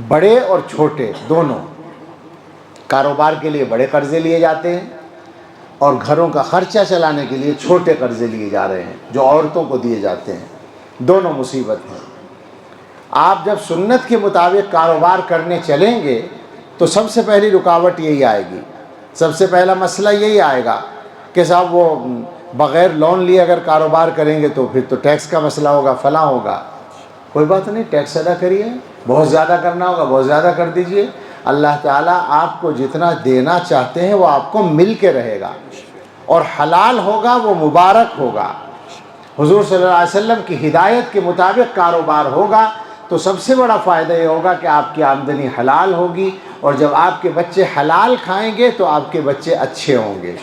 بڑے اور چھوٹے دونوں۔ کاروبار کے لیے بڑے قرضے لیے جاتے ہیں اور گھروں کا خرچہ چلانے کے لیے چھوٹے قرضے لیے جا رہے ہیں جو عورتوں کو دیے جاتے ہیں۔ دونوں مصیبت ہیں۔ آپ جب سنت کے مطابق کاروبار کرنے چلیں گے تو سب سے پہلی رکاوٹ یہی آئے گی، سب سے پہلا مسئلہ یہی آئے گا کہ صاحب وہ بغیر لون لیے اگر کاروبار کریں گے تو پھر تو ٹیکس کا مسئلہ ہوگا، فلاں ہوگا۔ کوئی بات نہیں، ٹیکس ادا کریے، بہت زیادہ کرنا ہوگا بہت زیادہ کر دیجئے۔ اللہ تعالیٰ آپ کو جتنا دینا چاہتے ہیں وہ آپ کو مل کے رہے گا، اور حلال ہوگا، وہ مبارک ہوگا۔ حضور صلی اللہ علیہ وسلم کی ہدایت کے مطابق کاروبار ہوگا تو سب سے بڑا فائدہ یہ ہوگا کہ آپ کی آمدنی حلال ہوگی، اور جب آپ کے بچے حلال کھائیں گے تو آپ کے بچے اچھے ہوں گے،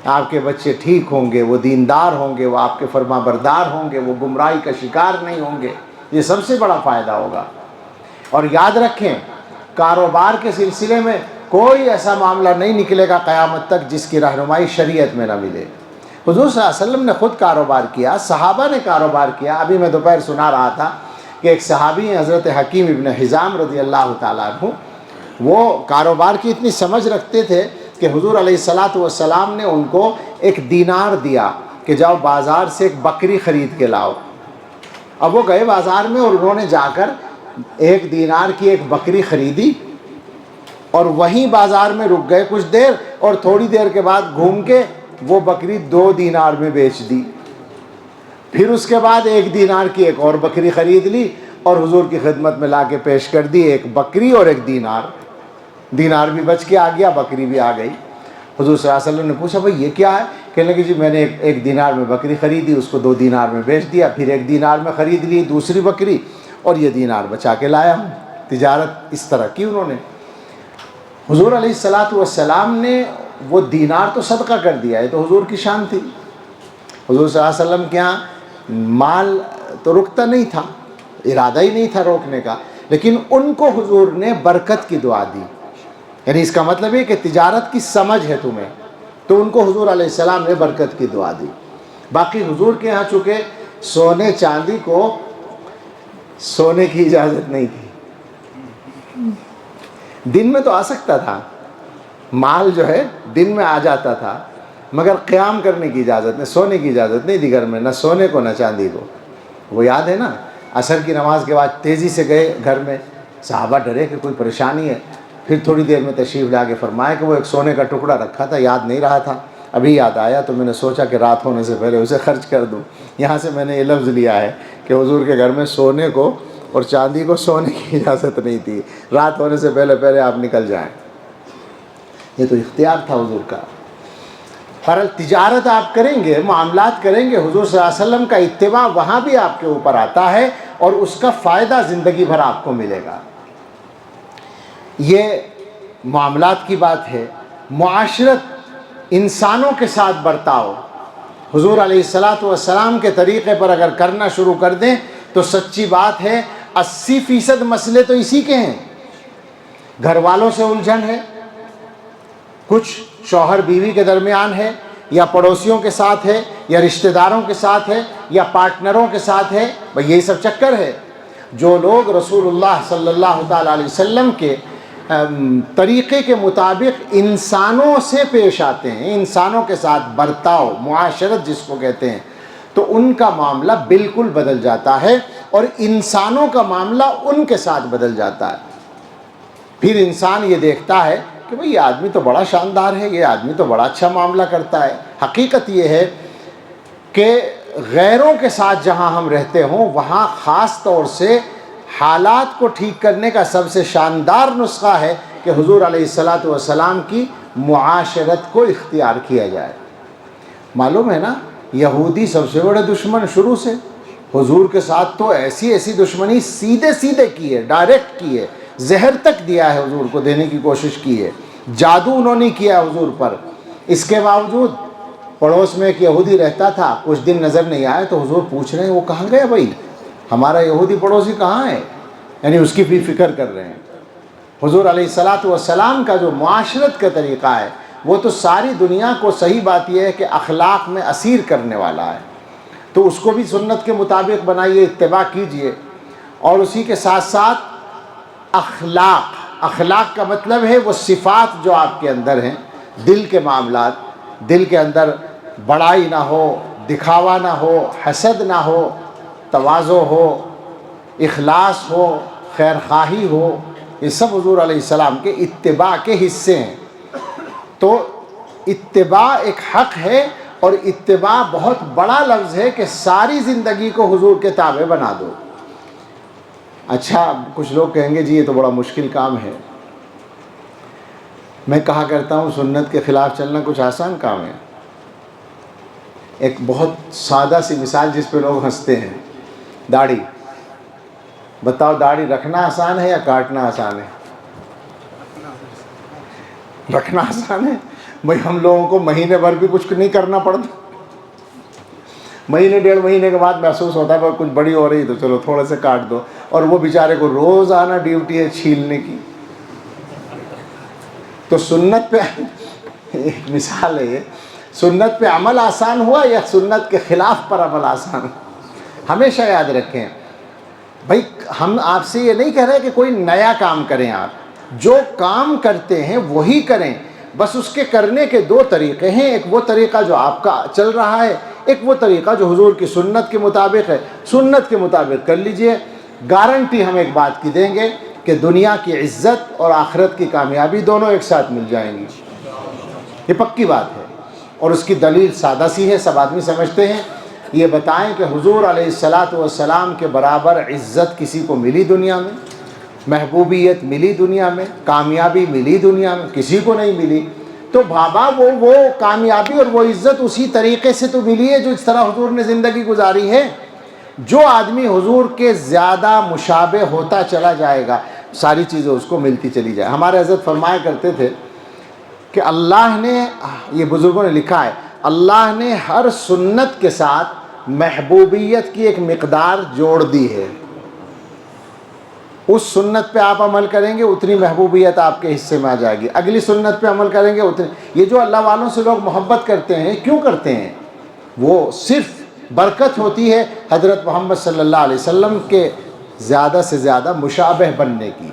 آپ کے بچے ٹھیک ہوں گے، وہ دیندار ہوں گے، وہ آپ کے فرما بردار ہوں گے، وہ گمراہی کا شکار نہیں ہوں گے۔ یہ سب سے بڑا فائدہ ہوگا۔ اور یاد رکھیں، کاروبار کے سلسلے میں کوئی ایسا معاملہ نہیں نکلے گا قیامت تک جس کی رہنمائی شریعت میں نہ ملے۔ حضور صلی اللہ علیہ وسلم نے خود کاروبار کیا، صحابہ نے کاروبار کیا۔ ابھی میں دوپہر سنا رہا تھا کہ ایک صحابی ہیں حضرت حکیم ابن حزام رضی اللہ تعالیٰ عنہ، وہ کاروبار کی اتنی سمجھ رکھتے تھے کہ حضور علیہ الصلاۃ والسلام نے ان کو ایک دینار دیا کہ جاؤ بازار سے ایک بکری خرید کے لاؤ۔ اب وہ گئے بازار میں اور انہوں نے جا کر 1 دینار کی ایک بکری خریدی، اور وہیں بازار میں رک گئے کچھ دیر، اور تھوڑی دیر کے بعد گھوم کے وہ بکری 2 دینار میں بیچ دی۔ پھر اس کے بعد 1 دینار کی ایک اور بکری خرید لی اور حضور کی خدمت میں لا کے پیش کر دی، 1 بکری اور 1 دینار۔ دینار بھی بچ کے آ گیا، بکری بھی آ گئی۔ حضور صلی اللہ علیہ وسلم نے پوچھا بھائی یہ کیا ہے؟ کہنے لگے جی میں نے 1 دینار میں بکری خریدی، اس کو 2 دینار میں بیچ دیا، پھر 1 دینار میں خرید لی دوسری بکری، اور یہ دینار بچا کے لایا ہوں۔ تجارت اس طرح کی انہوں نے۔ حضور علیہ الصلاۃ والسلام نے وہ دینار تو صدقہ کر دیا، ہے تو حضور کی شان تھی۔ حضور صلی اللہ علیہ وسلم کے یہاں مال تو رکتا نہیں تھا، ارادہ ہی نہیں تھا روکنے کا، لیکن ان کو حضور نے برکت کی دعا دی۔ یعنی اس کا مطلب ہے کہ تجارت کی سمجھ ہے تمہیں، تو ان کو حضور علیہ السلام نے برکت کی دعا دی۔ باقی حضور کے یہاں چونکہ سونے چاندی کو سونے کی اجازت نہیں تھی، دن میں تو آ سکتا تھا، مال جو ہے دن میں آ جاتا تھا، مگر قیام کرنے کی اجازت نہیں، سونے کی اجازت نہیں تھی گھر میں، نہ سونے کو نہ چاندی کو۔ وہ یاد ہے نا، عصر کی نماز کے بعد تیزی سے گئے گھر میں، صحابہ ڈرے کہ کوئی پریشانی ہے. پھر تھوڑی دیر میں تشریف لا کے فرمایا کہ وہ ایک سونے کا ٹکڑا رکھا تھا، یاد نہیں رہا تھا، ابھی یاد آیا تو میں نے سوچا کہ رات ہونے سے پہلے اسے خرچ کر دوں. یہاں سے میں نے یہ لفظ لیا ہے کہ حضور کے گھر میں سونے کو اور چاندی کو سونے کی اجازت نہیں تھی، رات ہونے سے پہلے پہلے آپ نکل جائیں. یہ تو اختیار تھا حضور کا. پر تجارت آپ کریں گے، معاملات کریں گے، حضور صلی اللہ علیہ وسلم کا اتباع وہاں بھی آپ کے اوپر آتا ہے اور اس کا فائدہ زندگی بھر آپ کو ملے گا. یہ معاملات کی بات ہے. معاشرت، انسانوں کے ساتھ برتاؤ، حضور علیہ السلام کے طریقے پر اگر کرنا شروع کر دیں تو سچی بات ہے 80% مسئلے تو اسی کے ہیں. گھر والوں سے الجھن ہے، کچھ شوہر بیوی کے درمیان ہے، یا پڑوسیوں کے ساتھ ہے، یا رشتہ داروں کے ساتھ ہے، یا پارٹنروں کے ساتھ ہے. بھئی یہی سب چکر ہے. جو لوگ رسول اللہ صلی اللہ تعالیٰ علیہ وسلم کے طریقے کے مطابق انسانوں سے پیش آتے ہیں، انسانوں کے ساتھ برتاؤ، معاشرت جس کو کہتے ہیں، تو ان کا معاملہ بالکل بدل جاتا ہے اور انسانوں کا معاملہ ان کے ساتھ بدل جاتا ہے. پھر انسان یہ دیکھتا ہے کہ بھئی یہ آدمی تو بڑا شاندار ہے، یہ آدمی تو بڑا اچھا معاملہ کرتا ہے. حقیقت یہ ہے کہ غیروں کے ساتھ جہاں ہم رہتے ہوں وہاں خاص طور سے حالات کو ٹھیک کرنے کا سب سے شاندار نسخہ ہے کہ حضور علیہ السلام کی معاشرت کو اختیار کیا جائے. معلوم ہے نا، یہودی سب سے بڑے دشمن شروع سے. حضور کے ساتھ تو ایسی دشمنی سیدھے سیدھے کی ہے، ڈائریکٹ کی ہے، زہر تک دیا ہے، حضور کو دینے کی کوشش کی ہے، جادو انہوں نے کیا حضور پر. اس کے باوجود پڑوس میں ایک یہودی رہتا تھا، کچھ دن نظر نہیں آئے تو حضور پوچھ رہے ہیں وہ کہاں گیا بھائی، ہمارا یہودی پڑوسی کہاں ہے، یعنی اس کی بھی فکر کر رہے ہیں. حضور علیہ السلام کا جو معاشرت کا طریقہ ہے وہ تو ساری دنیا کو، صحیح بات یہ ہے کہ اخلاق میں اسیر کرنے والا ہے، تو اس کو بھی سنت کے مطابق بنائیے، اتباع کیجئے. اور اسی کے ساتھ ساتھ اخلاق کا مطلب ہے وہ صفات جو آپ کے اندر ہیں، دل کے معاملات، دل کے اندر بڑائی نہ ہو، دکھاوا نہ ہو، حسد نہ ہو، تواضع ہو، اخلاص ہو، خیر خواہی ہو. یہ سب حضور علیہ السلام کے اتباع کے حصے ہیں. تو اتباع ایک حق ہے اور اتباع بہت بڑا لفظ ہے کہ ساری زندگی کو حضور کے تابع بنا دو. اچھا، کچھ لوگ کہیں گے جی یہ تو بڑا مشکل کام ہے. میں کہا کرتا ہوں سنت کے خلاف چلنا کچھ آسان کام ہے. ایک بہت سادہ سی مثال جس پہ لوگ ہنستے ہیں، داڑھی. بتاؤ داڑھی رکھنا آسان ہے یا کاٹنا آسان ہے؟ رکھنا آسان ہے. بھئی ہم لوگوں کو مہینے بھر بھی کچھ نہیں کرنا پڑتا، مہینے ڈیڑھ مہینے کے بعد محسوس ہوتا ہے کہ کچھ بڑی ہو رہی تو چلو تھوڑے سے کاٹ دو، اور وہ بیچارے کو روزانہ ڈیوٹی ہے چھیلنے کی. تو سنت پہ ایک مثال ہے، یہ سنت پہ عمل آسان ہوا یا سنت کے خلاف پر عمل آسان؟ ہمیشہ یاد رکھیں بھائی، ہم آپ سے یہ نہیں کہہ رہے کہ کوئی نیا کام کریں، آپ جو کام کرتے ہیں وہی کریں. بس اس کے کرنے کے دو طریقے ہیں، ایک وہ طریقہ جو آپ کا چل رہا ہے، ایک وہ طریقہ جو حضور کی سنت کے مطابق ہے. سنت کے مطابق کر لیجئے. گارنٹی ہم ایک بات کی دیں گے کہ دنیا کی عزت اور آخرت کی کامیابی دونوں ایک ساتھ مل جائیں گی. یہ پکی بات ہے، اور اس کی دلیل سادہ سی ہے، سب آدمی سمجھتے ہیں. یہ بتائیں کہ حضور علیہ السلام کے برابر عزت کسی کو ملی دنیا میں؟ محبوبیت ملی دنیا میں؟ کامیابی ملی دنیا میں؟ کسی کو نہیں ملی. تو بابا وہ کامیابی اور وہ عزت اسی طریقے سے تو ملی ہے جو اس طرح حضور نے زندگی گزاری ہے. جو آدمی حضور کے زیادہ مشابہ ہوتا چلا جائے گا ساری چیزیں اس کو ملتی چلی جائے. ہمارے حضرت فرمایا کرتے تھے کہ اللہ نے، یہ بزرگوں نے لکھا ہے، اللہ نے ہر سنت کے ساتھ محبوبیت کی ایک مقدار جوڑ دی ہے. اس سنت پہ آپ عمل کریں گے اتنی محبوبیت آپ کے حصے میں آ جائے گی، اگلی سنت پہ عمل کریں گے اتنی. یہ جو اللہ والوں سے لوگ محبت کرتے ہیں کیوں کرتے ہیں؟ وہ صرف برکت ہوتی ہے حضرت محمد صلی اللہ علیہ وسلم کے زیادہ سے زیادہ مشابہ بننے کی.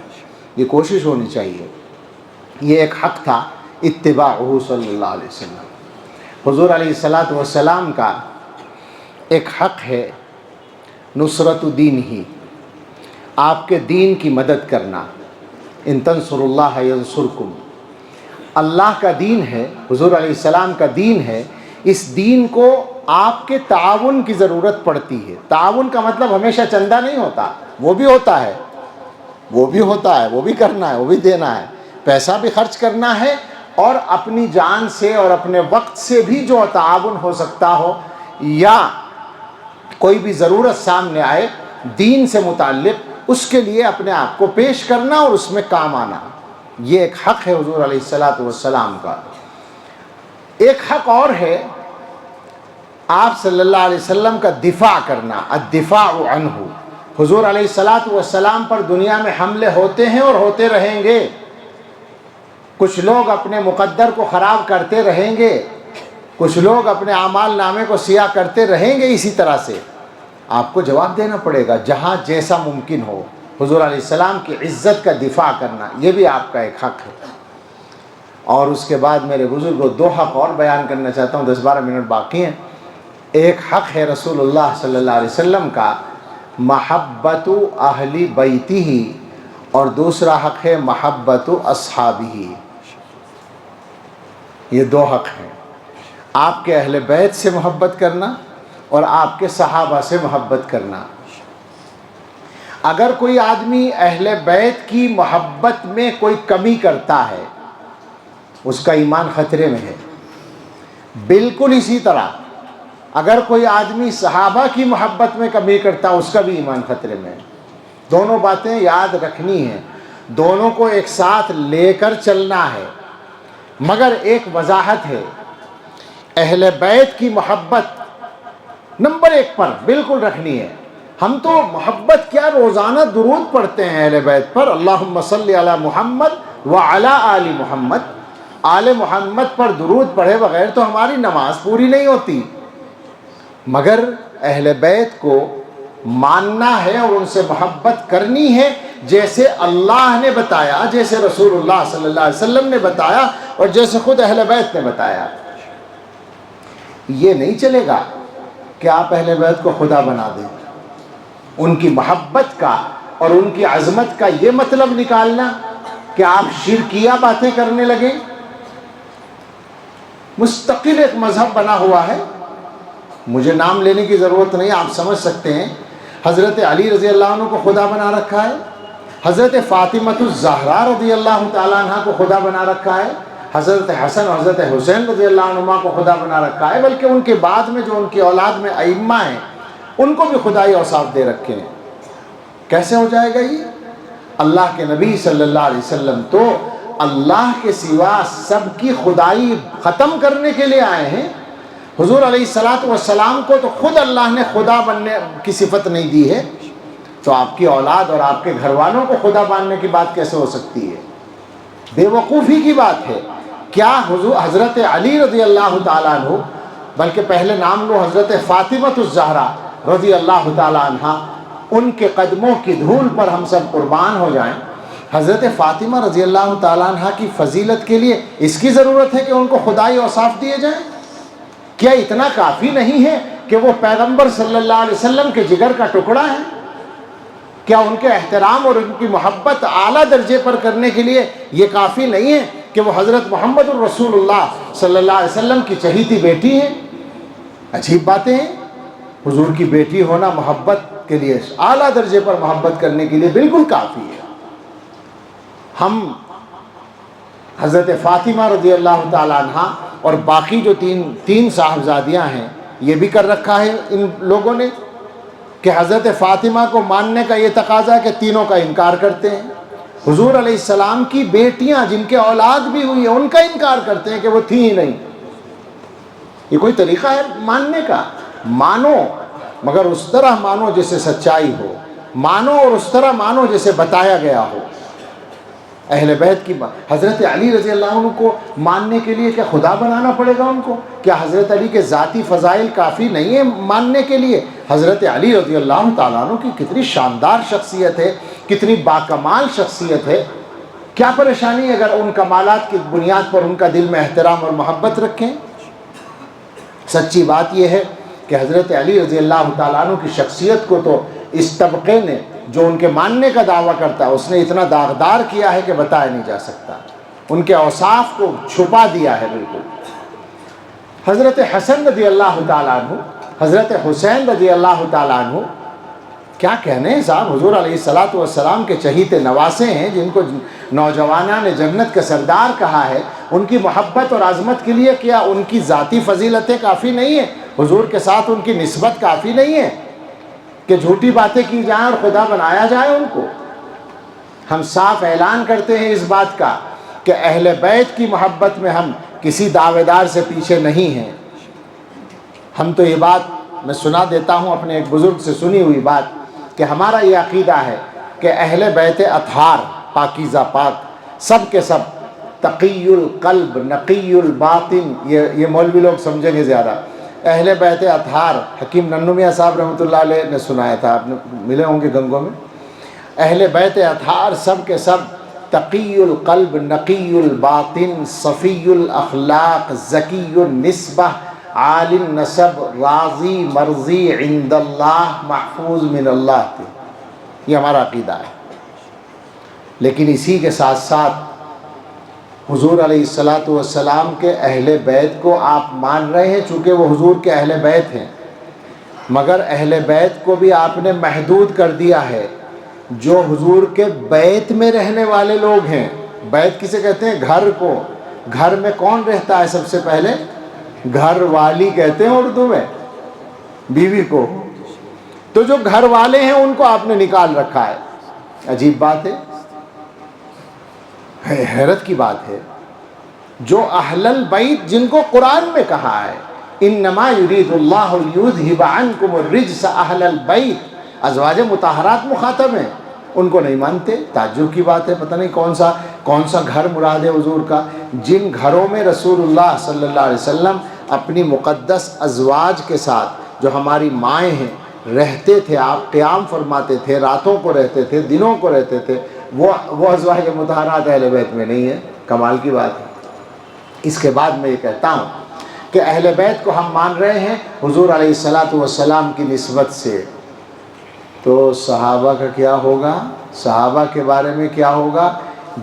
یہ کوشش ہونی چاہیے. یہ ایک حق تھا اتباعہ صلی اللہ علیہ وسلم. حضور علیہ السلام کا ایک حق ہے نصرت دین ہی. آپ کے دین کی مدد کرنا. ان تنصروا اللہ ینصرکم. اللہ کا دین ہے، حضور علیہ السلام کا دین ہے. اس دین کو آپ کے تعاون کی ضرورت پڑتی ہے. تعاون کا مطلب ہمیشہ چندہ نہیں ہوتا، وہ بھی ہوتا ہے، وہ بھی کرنا ہے، وہ بھی دینا ہے، پیسہ بھی خرچ کرنا ہے، اور اپنی جان سے اور اپنے وقت سے بھی جو تعاون ہو سکتا ہو، یا کوئی بھی ضرورت سامنے آئے دین سے متعلق، اس کے لیے اپنے آپ کو پیش کرنا اور اس میں کام آنا. یہ ایک حق ہے حضور علیہ السلام کا. ایک حق اور ہے آپ صلی اللہ علیہ وسلم کا دفاع کرنا، الدفاع عنہ. حضور علیہ السلام پر دنیا میں حملے ہوتے ہیں اور ہوتے رہیں گے. کچھ لوگ اپنے مقدر کو خراب کرتے رہیں گے، کچھ لوگ اپنے اعمال نامے کو سیاہ کرتے رہیں گے. اسی طرح سے آپ کو جواب دینا پڑے گا جہاں جیسا ممکن ہو. حضور علیہ السلام کی عزت کا دفاع کرنا، یہ بھی آپ کا ایک حق ہے. اور اس کے بعد میرے بزرگوں 2 حق اور بیان کرنا چاہتا ہوں، 10-12 منٹ باقی ہیں. ایک حق ہے رسول اللہ صلی اللہ علیہ وسلم کا محبت اہل بیتہ، اور دوسرا حق ہے محبت اصحابہ. یہ 2 حق ہیں، آپ کے اہل بیت سے محبت کرنا اور آپ کے صحابہ سے محبت کرنا. اگر کوئی آدمی اہل بیت کی محبت میں کوئی کمی کرتا ہے، اس کا ایمان خطرے میں ہے. بالکل اسی طرح اگر کوئی آدمی صحابہ کی محبت میں کمی کرتا ہے، اس کا بھی ایمان خطرے میں ہے. دونوں باتیں یاد رکھنی ہیں، دونوں کو ایک ساتھ لے کر چلنا ہے. مگر ایک وضاحت ہے، اہل بیت کی محبت نمبر 1 پر بالکل رکھنی ہے. ہم تو محبت کیا، روزانہ درود پڑھتے ہیں اہل بیت پر، اللہم صلی علی محمد وعلی آل محمد. آل محمد پر درود پڑھے بغیر تو ہماری نماز پوری نہیں ہوتی. مگر اہل بیت کو ماننا ہے اور ان سے محبت کرنی ہے، جیسے اللہ نے بتایا، جیسے رسول اللہ صلی اللہ علیہ وسلم نے بتایا، اور جیسے خود اہل بیت نے بتایا. یہ نہیں چلے گا کہ آپ اہل بیت کو خدا بنا دیں. ان کی محبت کا اور ان کی عظمت کا یہ مطلب نکالنا کہ آپ شرکیہ باتیں کرنے لگیں. مستقل ایک مذہب بنا ہوا ہے، مجھے نام لینے کی ضرورت نہیں، آپ سمجھ سکتے ہیں. حضرت علی رضی اللہ عنہ کو خدا بنا رکھا ہے، حضرت فاطمہ الزہرا رضی اللہ تعالیٰ عنہ کو خدا بنا رکھا ہے، حضرت حسن اور حضرت حسین رضی اللہ عنہما کو خدا بنا رکھا ہے، بلکہ ان کے بعد میں جو ان کی اولاد میں ائمہ ہیں ان کو بھی خدائی اوصاف دے رکھے ہیں. کیسے ہو جائے گا یہ؟ اللہ کے نبی صلی اللہ علیہ وسلم تو اللہ کے سوا سب کی خدائی ختم کرنے کے لیے آئے ہیں. حضور علیہ السلام کو تو خود اللہ نے خدا بننے کی صفت نہیں دی ہے، تو آپ کی اولاد اور آپ کے گھر والوں کو خدا ماننے کی بات کیسے ہو سکتی ہے؟ بے وقوفی کی بات ہے. کیا حضرت علی رضی اللہ تعالیٰ عنہ، بلکہ پہلے نام لو حضرت فاطمہ الزہرا رضی اللہ تعالیٰ عنہ، ان کے قدموں کی دھول پر ہم سب قربان ہو جائیں. حضرت فاطمہ رضی اللہ تعالیٰ عنہ کی فضیلت کے لیے اس کی ضرورت ہے کہ ان کو خدائی اوصاف دیے جائیں؟ کیا اتنا کافی نہیں ہے کہ وہ پیغمبر صلی اللہ علیہ وسلم کے جگر کا ٹکڑا ہے؟ کیا ان کے احترام اور ان کی محبت اعلیٰ درجے پر کرنے کے لیے یہ کافی نہیں ہے کہ وہ حضرت محمد الرسول اللہ صلی اللہ علیہ وسلم کی چہیتی بیٹی ہیں؟ عجیب باتیں ہیں. حضور کی بیٹی ہونا محبت کے لیے، اعلیٰ درجے پر محبت کرنے کے لیے بالکل کافی ہے. ہم حضرت فاطمہ رضی اللہ تعالیٰ عنہ اور باقی جو تین صاحبزادیاں ہیں، یہ بھی کر رکھا ہے ان لوگوں نے کہ حضرت فاطمہ کو ماننے کا یہ تقاضا ہے کہ تینوں کا انکار کرتے ہیں. حضور علیہ السلام کی بیٹیاں جن کے اولاد بھی ہوئی ہیں ان کا انکار کرتے ہیں کہ وہ تھیں ہی نہیں. یہ کوئی طریقہ ہے ماننے کا؟ مانو، مگر اس طرح مانو جیسے سچائی ہو، مانو اور اس طرح مانو جیسے بتایا گیا ہو. اہل بیت کی حضرت علی رضی اللہ عنہ کو ماننے کے لیے کیا خدا بنانا پڑے گا ان کو؟ کیا حضرت علی کے ذاتی فضائل کافی نہیں ہیں ماننے کے لیے؟ حضرت علی رضی اللہ تعالیٰ عنہ کی کتنی شاندار شخصیت ہے، کتنی باکمال شخصیت ہے. کیا پریشانی ہے اگر ان کمالات کی بنیاد پر ان کا دل میں احترام اور محبت رکھیں؟ سچی بات یہ ہے کہ حضرت علی رضی اللہ تعالیٰ عنہ کی شخصیت کو تو اس طبقے نے جو ان کے ماننے کا دعویٰ کرتا ہے اس نے اتنا داغدار کیا ہے کہ بتایا نہیں جا سکتا، ان کے اوصاف کو چھپا دیا ہے بالکل۔ حضرت حسن رضی اللہ تعالیٰ عنہ، حضرت حسین رضی اللہ تعالیٰ عنہ، کیا کہنے ہیں صاحب، حضور علیہ الصلاۃ والسلام کے چہیتے نواسے ہیں، جن کو نوجوانان جنت کا سردار کہا ہے۔ ان کی محبت اور عظمت کے لیے کیا ان کی ذاتی فضیلتیں کافی نہیں ہیں؟ حضور کے ساتھ ان کی نسبت کافی نہیں ہے کہ جھوٹی باتیں کی جائیں اور خدا بنایا جائے ان کو؟ ہم صاف اعلان کرتے ہیں اس بات کا کہ اہل بیت کی محبت میں ہم کسی دعوے دار سے پیچھے نہیں ہیں۔ ہم تو یہ بات میں سنا دیتا ہوں اپنے ایک بزرگ سے سنی ہوئی بات، کہ ہمارا یہ عقیدہ ہے کہ اہل بیت اطہار، پاکیزہ پاک، سب کے سب تقی القلب نقی الباطن، یہ مولوی لوگ سمجھیں گے زیادہ۔ اہل بیت اطہار حکیم ننو میاں صاحب رحمۃ اللہ علیہ نے سنایا تھا، آپ نے ملے ہوں گے گنگوں میں۔ اہل بیت اطہار سب کے سب تقی القلب نقی الباطن صفی الاخلاق ذکی النسبہ عالی النسب راضی مرضی عند اللہ محفوظ من اللہ تھے۔ یہ ہمارا عقیدہ ہے۔ لیکن اسی کے ساتھ ساتھ حضور علیہ الصلاۃ والسلام کے اہل بیت کو آپ مان رہے ہیں چونکہ وہ حضور کے اہل بیت ہیں، مگر اہل بیت کو بھی آپ نے محدود کر دیا ہے۔ جو حضور کے بیت میں رہنے والے لوگ ہیں، بیت کسے کہتے ہیں؟ گھر کو۔ گھر میں کون رہتا ہے سب سے پہلے؟ گھر والی کہتے ہیں اردو میں بیوی کو۔ تو جو گھر والے ہیں ان کو آپ نے نکال رکھا ہے۔ عجیب بات ہے، حیرت کی بات ہے۔ جو اہل البیت جن کو قرآن میں کہا ہے انما یرید اللہ لیذھب عنکم الرجس اہل البیت، ازواج مطہرات مخاطب ہیں، ان کو نہیں مانتے۔ تعجب کی بات ہے، پتہ نہیں کون سا گھر مراد ہے حضور کا۔ جن گھروں میں رسول اللہ صلی اللہ علیہ وسلم اپنی مقدس ازواج کے ساتھ جو ہماری مائیں ہیں رہتے تھے، آپ قیام فرماتے تھے، راتوں کو رہتے تھے، دنوں کو رہتے تھے، وہ ازواج مطہرات اہل بیت میں نہیں ہے۔ کمال کی بات ہے۔ اس کے بعد میں یہ کہتا ہوں کہ اہل بیت کو ہم مان رہے ہیں حضور علیہ الصلاۃ والسلام کی نسبت سے، تو صحابہ کا کیا ہوگا؟ صحابہ کے بارے میں کیا ہوگا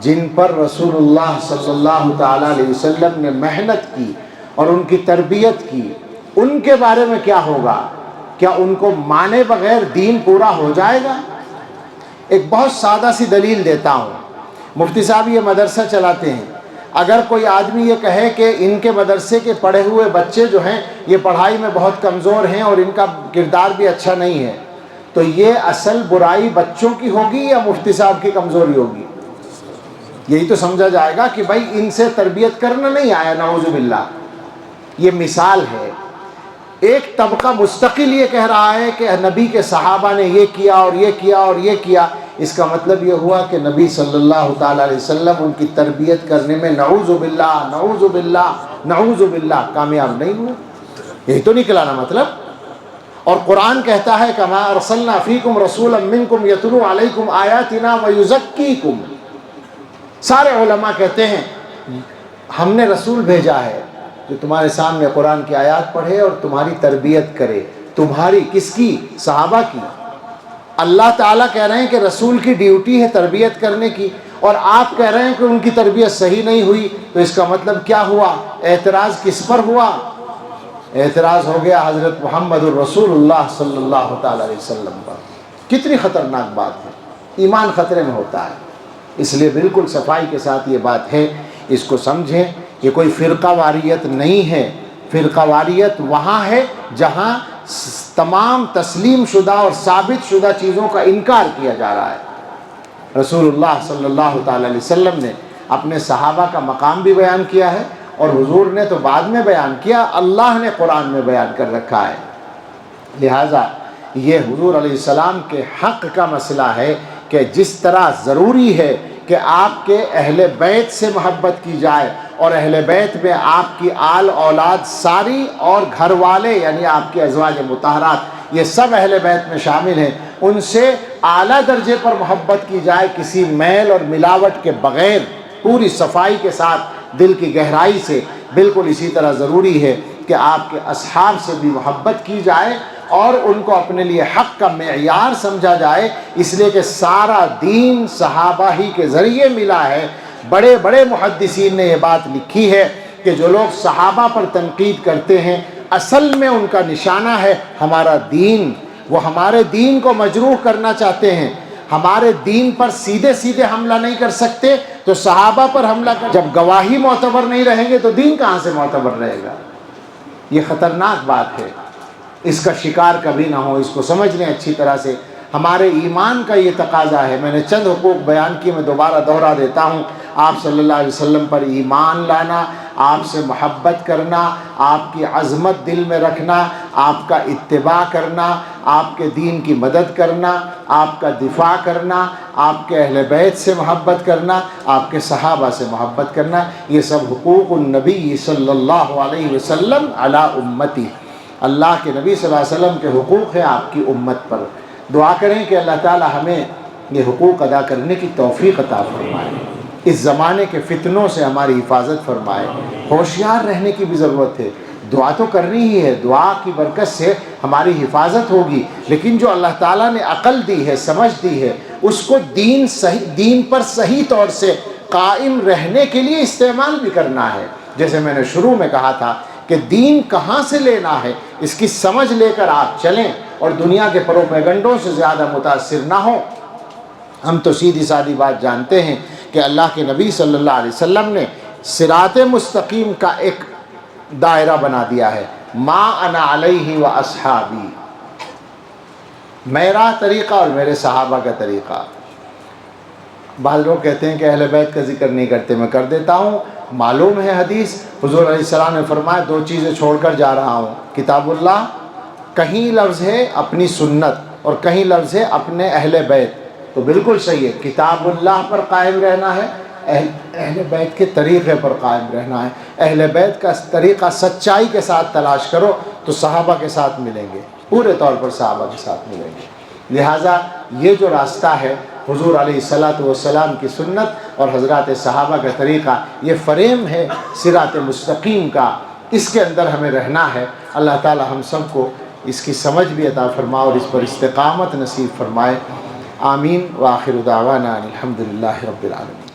جن پر رسول اللہ صلی اللہ تعالیٰ علیہ وسلم نے محنت کی اور ان کی تربیت کی؟ ان کے بارے میں کیا ہوگا؟ کیا ان کو مانے بغیر دین پورا ہو جائے گا؟ ایک بہت سادہ سی دلیل دیتا ہوں۔ مفتی صاحب یہ مدرسہ چلاتے ہیں، اگر کوئی آدمی یہ کہے کہ ان کے مدرسے کے پڑھے ہوئے بچے جو ہیں یہ پڑھائی میں بہت کمزور ہیں اور ان کا کردار بھی اچھا نہیں ہے، تو یہ اصل برائی بچوں کی ہوگی یا مفتی صاحب کی کمزوری ہوگی؟ یہی تو سمجھا جائے گا کہ بھائی ان سے تربیت کرنا نہیں آیا، نعوذ باللہ۔ یہ مثال ہے۔ ایک طبقہ مستقل یہ کہہ رہا ہے کہ نبی کے صحابہ نے یہ کیا اور یہ کیا اور یہ کیا، اس کا مطلب یہ ہوا کہ نبی صلی اللہ تعالیٰ علیہ وسلم ان کی تربیت کرنے میں نعوذ باللہ نعوذ باللہ نعوذ باللہ کامیاب نہیں ہوئے۔ یہی تو نکلا نا مطلب۔ اور قرآن کہتا ہے کما ارسلنا فیکم رسولا منکم یتلو علیکم آیاتنا ویزکیکم۔ سارے علماء کہتے ہیں ہم نے رسول بھیجا ہے جو تمہارے سامنے قرآن کی آیات پڑھے اور تمہاری تربیت کرے۔ تمہاری کس کی؟ صحابہ کی۔ اللہ تعالیٰ کہہ رہے ہیں کہ رسول کی ڈیوٹی ہے تربیت کرنے کی، اور آپ کہہ رہے ہیں کہ ان کی تربیت صحیح نہیں ہوئی، تو اس کا مطلب کیا ہوا؟ اعتراض کس پر ہوا؟ اعتراض ہو گیا حضرت محمد الرسول اللہ صلی اللہ تعالیٰ علیہ وسلم پر۔ کتنی خطرناک بات ہے، ایمان خطرے میں ہوتا ہے۔ اس لیے بالکل صفائی کے ساتھ یہ بات ہے، اس کو سمجھیں کہ کوئی فرقہ واریت نہیں ہے۔ فرقہ واریت وہاں ہے جہاں تمام تسلیم شدہ اور ثابت شدہ چیزوں کا انکار کیا جا رہا ہے۔ رسول اللہ صلی اللہ تعالیٰ علیہ وسلم نے اپنے صحابہ کا مقام بھی بیان کیا ہے، اور حضور نے تو بعد میں بیان کیا، اللہ نے قرآن میں بیان کر رکھا ہے۔ لہٰذا یہ حضور علیہ السلام کے حق کا مسئلہ ہے کہ جس طرح ضروری ہے کہ آپ کے اہل بیت سے محبت کی جائے، اور اہل بیت میں آپ کی آل اولاد ساری اور گھر والے یعنی آپ کے ازواج مطہرات یہ سب اہل بیت میں شامل ہیں، ان سے اعلیٰ درجے پر محبت کی جائے، کسی میل اور ملاوٹ کے بغیر، پوری صفائی کے ساتھ، دل کی گہرائی سے۔ بالکل اسی طرح ضروری ہے کہ آپ کے اصحاب سے بھی محبت کی جائے، اور ان کو اپنے لیے حق کا معیار سمجھا جائے، اس لیے کہ سارا دین صحابہ ہی کے ذریعے ملا ہے۔ بڑے بڑے محدثین نے یہ بات لکھی ہے کہ جو لوگ صحابہ پر تنقید کرتے ہیں اصل میں ان کا نشانہ ہے ہمارا دین، وہ ہمارے دین کو مجروح کرنا چاہتے ہیں، ہمارے دین پر سیدھے سیدھے حملہ نہیں کر سکتے تو صحابہ پر حملہ کر، جب گواہی معتبر نہیں رہیں گے تو دین کہاں سے معتبر رہے گا؟ یہ خطرناک بات ہے، اس کا شکار کبھی نہ ہو، اس کو سمجھ لیں اچھی طرح سے۔ ہمارے ایمان کا یہ تقاضا ہے۔ میں نے چند حقوق بیان کی، میں دوبارہ دوہرا دیتا ہوں۔ آپ صلی اللہ علیہ وسلم پر ایمان لانا، آپ سے محبت کرنا، آپ کی عظمت دل میں رکھنا، آپ کا اتباع کرنا، آپ کے دین کی مدد کرنا، آپ کا دفاع کرنا، آپ کے اہل بیت سے محبت کرنا، آپ کے صحابہ سے محبت کرنا، یہ سب حقوق النبی صلی اللہ علیہ وسلم علی امتی، اللہ کے نبی صلی اللہ علیہ وسلم کے حقوق ہیں آپ کی امت پر۔ دعا کریں کہ اللہ تعالی ہمیں یہ حقوق ادا کرنے کی توفیق عطا فرمائے، اس زمانے کے فتنوں سے ہماری حفاظت فرمائے۔ ہوشیار رہنے کی بھی ضرورت ہے، دعا تو کرنی ہی ہے، دعا کی برکت سے ہماری حفاظت ہوگی، لیکن جو اللہ تعالیٰ نے عقل دی ہے، سمجھ دی ہے، اس کو دین پر صحیح طور سے قائم رہنے کے لیے استعمال بھی کرنا ہے۔ جیسے میں نے شروع میں کہا تھا کہ دین کہاں سے لینا ہے، اس کی سمجھ لے کر آپ چلیں اور دنیا کے پروپیگنڈوں سے زیادہ متاثر نہ ہوں۔ ہم تو سیدھی سادی بات جانتے ہیں کہ اللہ کے نبی صلی اللہ علیہ وسلم نے صراط مستقیم کا ایک دائرہ بنا دیا ہے، ما انا علیہ و اصحابی، میرا طریقہ اور میرے صحابہ کا طریقہ۔ بعض لوگ کہتے ہیں کہ اہل بیت کا ذکر نہیں کرتے، میں کر دیتا ہوں۔ معلوم ہے حدیث، حضور علیہ السلام نے فرمایا دو چیزیں چھوڑ کر جا رہا ہوں، کتاب اللہ، کہیں لفظ ہے اپنی سنت اور کہیں لفظ ہے اپنے اہل بیت، تو بالکل صحیح ہے، کتاب اللہ پر قائم رہنا ہے، اہل بیت کے طریقے پر قائم رہنا ہے۔ اہل بیت کا طریقہ سچائی کے ساتھ تلاش کرو تو صحابہ کے ساتھ ملیں گے، پورے طور پر صحابہ کے ساتھ ملیں گے۔ لہٰذا یہ جو راستہ ہے حضور علیہ السلام کی سنت اور حضرات صحابہ کا طریقہ، یہ فریم ہے صراط مستقیم کا، اس کے اندر ہمیں رہنا ہے۔ اللہ تعالی ہم سب کو اس کی سمجھ بھی عطا فرمائے اور اس پر استقامت نصیب فرمائے۔ آمین۔ وآخر دعوانا الحمدللہ رب العالمین۔